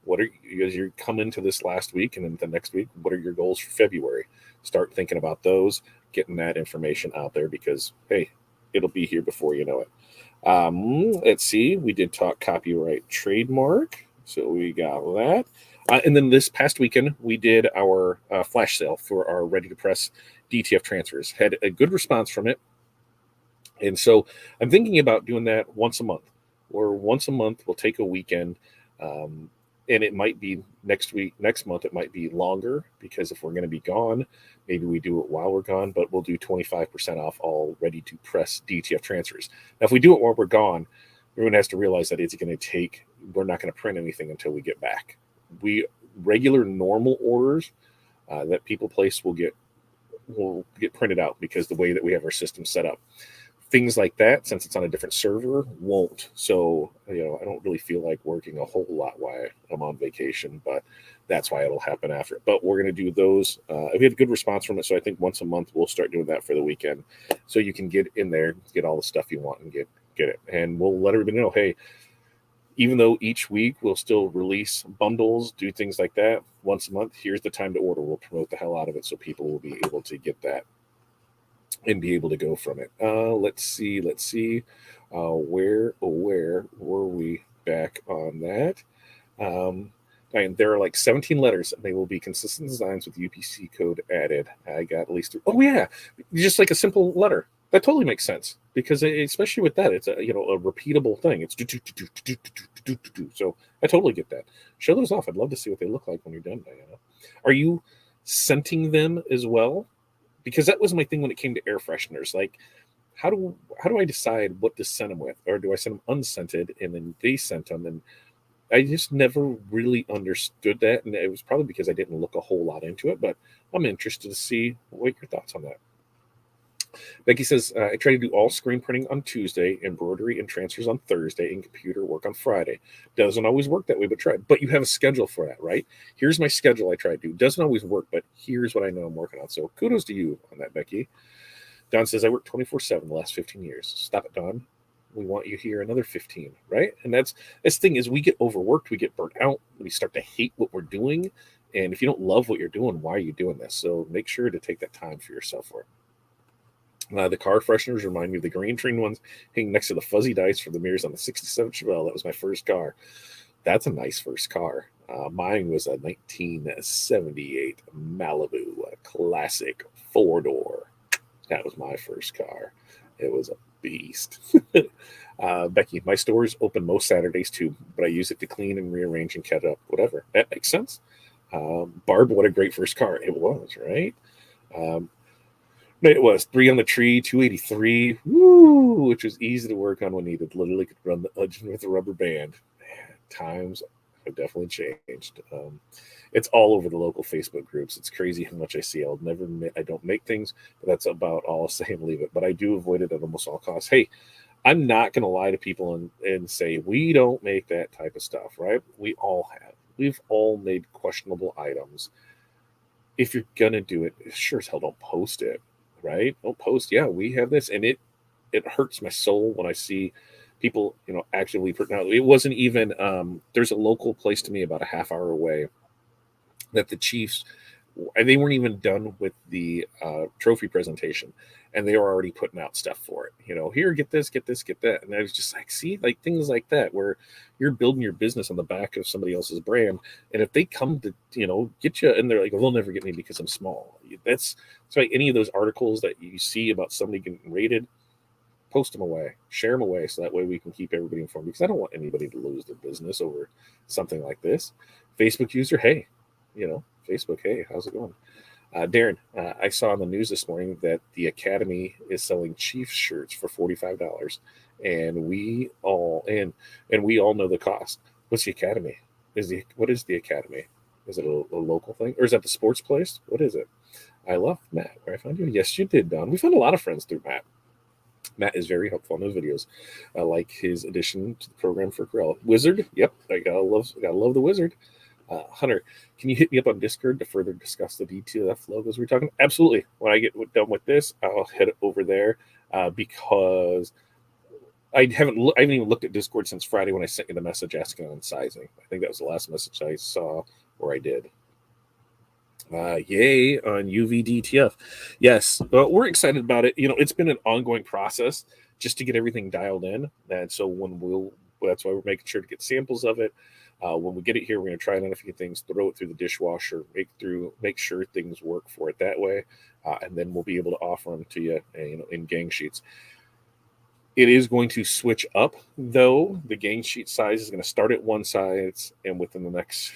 what are you, as you come into this last week and then the next week? What are your goals for February? Start thinking about those, getting that information out there because hey, it'll be here before you know it. Let's see. We did talk copyright trademark. So we got that. And then this past weekend, we did our flash sale for our ready to press DTF transfers. Had a good response from it. And so I'm thinking about doing that once a month, or once a month we'll take a weekend. And it might be next month, it might be longer because if we're going to be gone, maybe we do it while we're gone, but we'll do 25% off all ready to press DTF transfers. Now, if we do it while we're gone, everyone has to realize that it's going to take, we're not going to print anything until we get back. Regular normal orders that people place will get printed out because the way that we have our system set up. Things like that, since it's on a different server, won't. So, I don't really feel like working a whole lot while I'm on vacation, but that's why it'll happen after it. But we're going to do those. We had a good response from it, so I think once a month we'll start doing that for the weekend. So you can get in there, get all the stuff you want and get it. And we'll let everybody know, hey, even though each week we'll still release bundles, do things like that once a month, here's the time to order. We'll promote the hell out of it so people will be able to get that and be able to go from it. Let's see. Where were we back on that? And there are like 17 letters, and they will be consistent designs with UPC code added. I got at least 3. Oh yeah, just like a simple letter. That totally makes sense because especially with that, it's a repeatable thing. It's do. So I totally get that. Show those off. I'd love to see what they look like when you're done, Diana. Are you scenting them as well? Because that was my thing when it came to air fresheners. Like, how do I decide what to scent them with, or do I send them unscented and then they scent them? And I just never really understood that, and it was probably because I didn't look a whole lot into it. But I'm interested to see what your thoughts on that. Becky says, I try to do all screen printing on Tuesday, embroidery and transfers on Thursday, and computer work on Friday. Doesn't always work that way, but try. But you have a schedule for that, right? Here's my schedule I try to do. Doesn't always work, but here's what I know I'm working on. So kudos to you on that, Becky. Don says, I work 24/7 the last 15 years. Stop it, Don. We want you here another 15, right? And that's the thing is we get overworked, we get burnt out, we start to hate what we're doing. And if you don't love what you're doing, why are you doing this? So make sure to take that time for yourself for it. The car fresheners remind me of the green train ones hanging next to the fuzzy dice for the mirrors on the 67 Chevelle. That was my first car. That's a nice first car. Mine was a 1978 Malibu, a classic 4-door. That was my first car. It was a beast. Becky, my store is open most Saturdays too, but I use it to clean and rearrange and cut up, whatever. That makes sense. Barb, what a great first car. It was, right? It was 3 on the tree, 283, woo, which was easy to work on when needed. Literally could run the engine with a rubber band. Man, times have definitely changed. It's all over the local Facebook groups. It's crazy how much I see. I don't make things, but that's about all I'll say and leave it. But I do avoid it at almost all costs. Hey, I'm not going to lie to people and say we don't make that type of stuff, right? We all have. We've all made questionable items. If you're going to do it, sure as hell don't post it. Right? Don't post. Yeah, we have this, and it hurts my soul when I see people, actively putting out. It wasn't even. There's a local place to me about a half hour away that the Chiefs they weren't even done with the trophy presentation, and they were already putting out stuff for it. Here, get this, get this, get that. And I was just like, see, like things like that, where you're building your business on the back of somebody else's brand. And if they come to, get you, and they're like, well, they'll never get me because I'm small. That's why any of those articles that you see about somebody getting rated, post them away, share them away, so that way we can keep everybody informed, because I don't want anybody to lose their business over something like this. Facebook user, hey, Facebook, hey, how's it going? Darren, I saw on the news this morning that the Academy is selling Chiefs shirts for $45, and we all know the cost. What's the Academy? What is the Academy? Is it a local thing, or is that the sports place? What is it? I love Matt. Where I found you? Yes, you did, Don. We found a lot of friends through Matt. Matt is very helpful in those videos. I like his addition to the program for Corella. Wizard, yep, I gotta love the Wizard. Hunter, can you hit me up on Discord to further discuss the DTF logos we're talking? Absolutely. When I get done with this, I'll head over there because I haven't even looked at Discord since Friday when I sent you the message asking on sizing. I think that was the last message I saw, or I did. Yay on UVDTF. Yes, we're excited about it. It's been an ongoing process just to get everything dialed in. And so that's why we're making sure to get samples of it. When we get it here, we're going to try it on a few things, throw it through the dishwasher, make sure things work for it that way. And then we'll be able to offer them to you, in gang sheets. It is going to switch up, though. The gang sheet size is going to start at one size, and within the next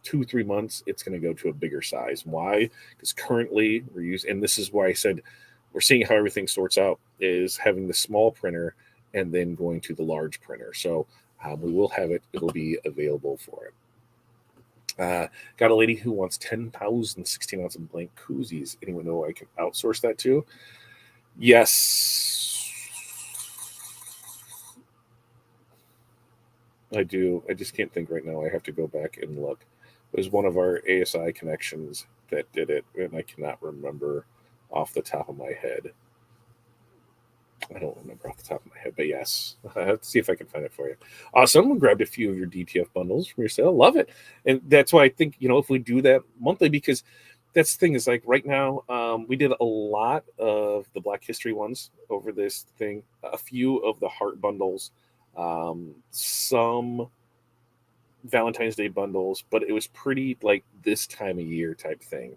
2-3 months, it's going to go to a bigger size. Why? Because currently we're using, and this is why I said we're seeing how everything sorts out, is having the small printer and then going to the large printer. So we will have it. It'll be available for it. Got a lady who wants 10,000 16-ounce blank koozies. Anyone know I can outsource that to? Yes, I do. I just can't think right now. I have to go back and look. It was one of our ASI connections that did it, and I cannot remember off the top of my head. I don't remember off the top of my head, but yes, I have to see if I can find it for you. Someone grabbed a few of your DTF bundles from your sale. Love it. And that's why I think, if we do that monthly, because that's the thing is, like, right now, we did a lot of the Black History ones over this thing, a few of the heart bundles, some Valentine's Day bundles, but it was pretty like this time of year type thing.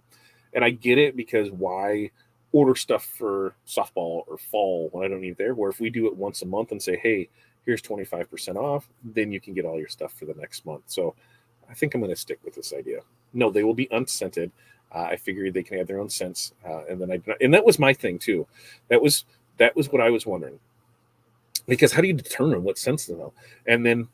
And I get it, because why order stuff for softball or fall when I don't need it there? Where if we do it once a month and say, hey, here's 25% off, then you can get all your stuff for the next month. So I think I'm going to stick with this idea. No, they will be unscented. I figured they can have their own scents, and then and that was my thing too. That was what I was wondering, because how do you determine what scents to know? And then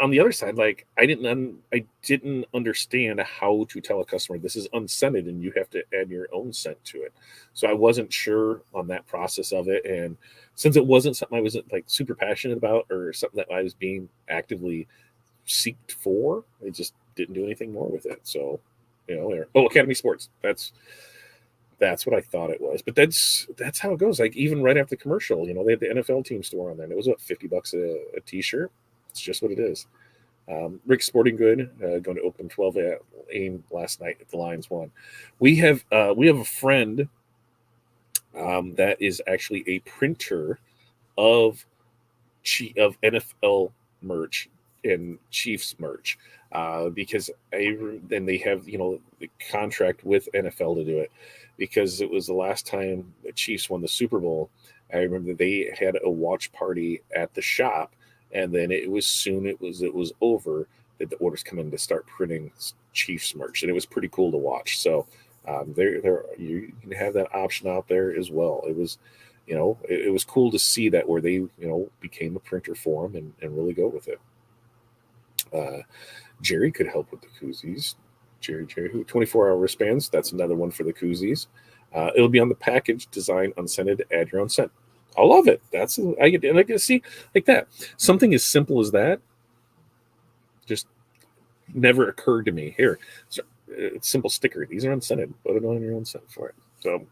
on the other side, like I didn't understand how to tell a customer this is unscented and you have to add your own scent to it. So I wasn't sure on that process of it, and since it wasn't something I was like super passionate about or something that I was being actively seeked for, I just didn't do anything more with it. So Academy Sports. That's what I thought it was, but that's how it goes. Like even right after the commercial, they had the NFL team store on there, and it was what, $50 a t-shirt. It's just what it is. Rick's Sporting Good going to open 12 at AIM last night if the Lions won. We have a friend that is actually a printer of NFL merch and Chiefs merch, because then they have the contract with NFL to do it, because it was the last time the Chiefs won the Super Bowl. I remember they had a watch party at the shop, and then it was over that the orders come in to start printing Chiefs merch, and it was pretty cool to watch. So there you can have that option out there as well. It was it was cool to see that, where they became a printer for them and really go with it. Jerry could help with the koozies. Jerry, who 24-hour wristbands. That's another one for the koozies. It'll be on the package, design unscented, add your own scent. I love it. I get to see like that. Something as simple as that just never occurred to me. Here, it's a simple sticker. These are unscented. Put it on your own scent for it. So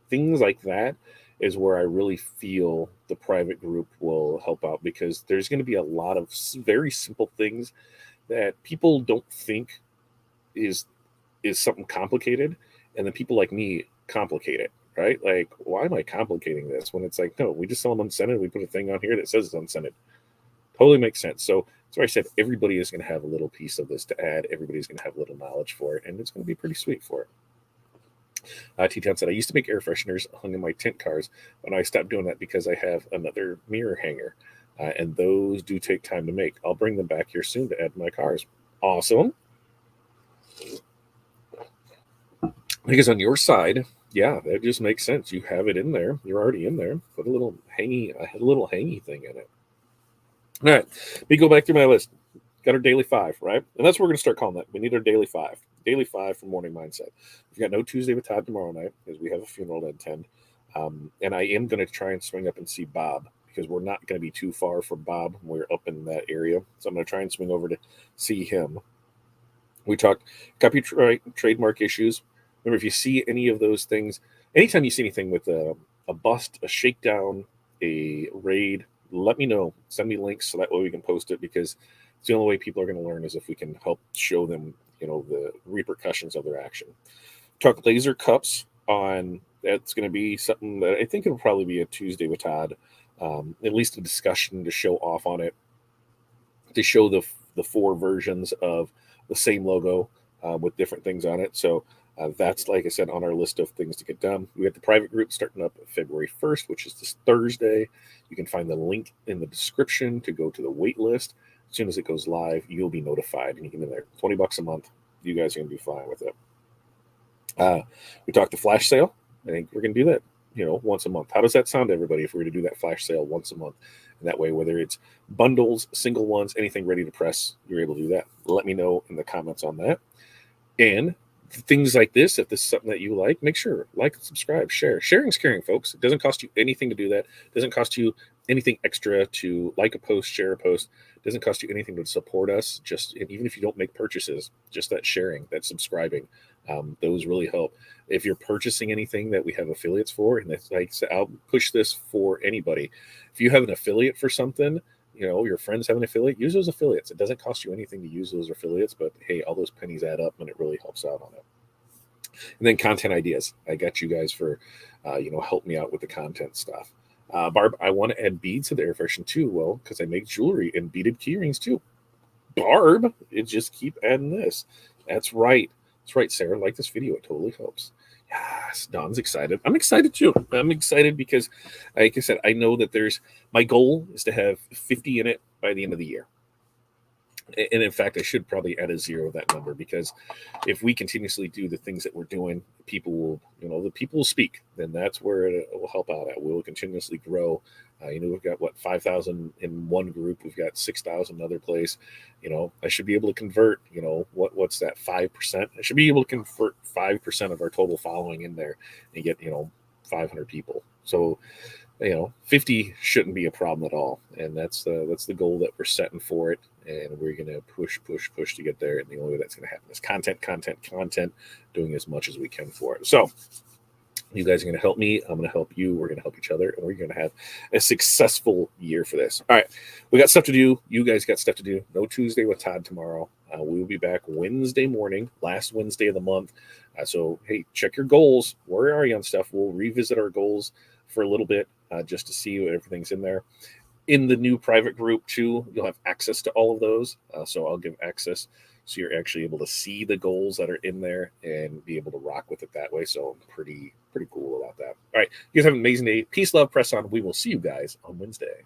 things like that is where I really feel the private group will help out, because there's going to be a lot of very simple things that people don't think is something complicated, and then people like me complicate it, right? Like, why am I complicating this when it's like, no, we just sell them unscented. We put a thing on here that says it's unscented. Totally makes sense. So that's why I said everybody is going to have a little piece of this to add. Everybody's going to have a little knowledge for it, and it's going to be pretty sweet for it. T-Town said, I used to make air fresheners hung in my tint cars, but I stopped doing that because I have another mirror hanger, and those do take time to make. I'll bring them back here soon to add to my cars. Awesome. Because on your side, yeah, that just makes sense. You have it in there. You're already in there. Put a little hangy thing in it. All right, let me go back through my list. Got our daily 5, right? And that's what we're going to start calling that. We need our daily 5. Daily 5 for morning mindset. We've got no Tuesday with Todd tomorrow night because we have a funeral to attend. And I am going to try and swing up and see Bob because we're not going to be too far from Bob. We're up in that area. So I'm going to try and swing over to see him. We talked copyright, trademark issues. Remember, if you see any of those things, anytime you see anything with a bust, a shakedown, a raid, let me know. Send me links so that way we can post it, because it's the only way people are going to learn is if we can help show them, the repercussions of their action. Talk laser cups on. That's going to be something that I think it'll probably be a Tuesday with Todd, at least a discussion to show off on it, to show the 4 versions of the same logo with different things on it. So that's, like I said, on our list of things to get done. We got the private group starting up February 1st, which is this Thursday. You can find the link in the description to go to the wait list. As soon as it goes live, you'll be notified, and you can be there. $20 a month. You guys are going to be fine with it. We talked the flash sale. I think we're going to do that, once a month. How does that sound to everybody if we were to do that flash sale once a month? And that way, whether it's bundles, single ones, anything ready to press, you're able to do that. Let me know in the comments on that. And things like this, if this is something that you like, make sure, like, subscribe, share. Sharing's caring, folks. It doesn't cost you anything to do that. It doesn't cost you anything extra to like a post, share a post. It doesn't cost you anything to support us. Even if you don't make purchases, just that sharing, that subscribing, those really help. If you're purchasing anything that we have affiliates for, and that's like, I'll push this for anybody. If you have an affiliate for something, your friends have an affiliate, use those affiliates. It doesn't cost you anything to use those affiliates, but hey, all those pennies add up and it really helps out on it. And then content ideas. I got you guys for, help me out with the content stuff. Barb, I want to add beads to the air freshen too. Well, because I make jewelry and beaded key rings too. Barb, it just keep adding this. That's right. That's right, Sarah. Like this video. It totally helps. Yes, Don's excited. I'm excited too. I'm excited because, like I said, I know that my goal is to have 50 in it by the end of the year. And in fact, I should probably add a 0 to that number, because if we continuously do the things that we're doing, people will, the people will speak. Then that's where it will help out at. We'll continuously grow. We've got 5,000 in one group. We've got 6,000 in another place. I should be able to convert, what's that, 5%? I should be able to convert 5% of our total following in there and get, 500 people. So, 50 shouldn't be a problem at all. And that's the goal that we're setting for it. And we're going to push to get there. And the only way that's going to happen is content, doing as much as we can for it. So you guys are going to help me. I'm going to help you. We're going to help each other. And we're going to have a successful year for this. All right. We got stuff to do. You guys got stuff to do. No Tuesday with Todd tomorrow. We will be back Wednesday morning, last Wednesday of the month. So, hey, check your goals. Where are you on stuff? We'll revisit our goals for a little bit just to see what everything's in there. In the new private group too, you'll have access to all of those. So I'll give access so you're actually able to see the goals that are in there and be able to rock with it that way. So I'm pretty cool about that. All right. You guys have an amazing day. Peace, love, press on. We will see you guys on Wednesday.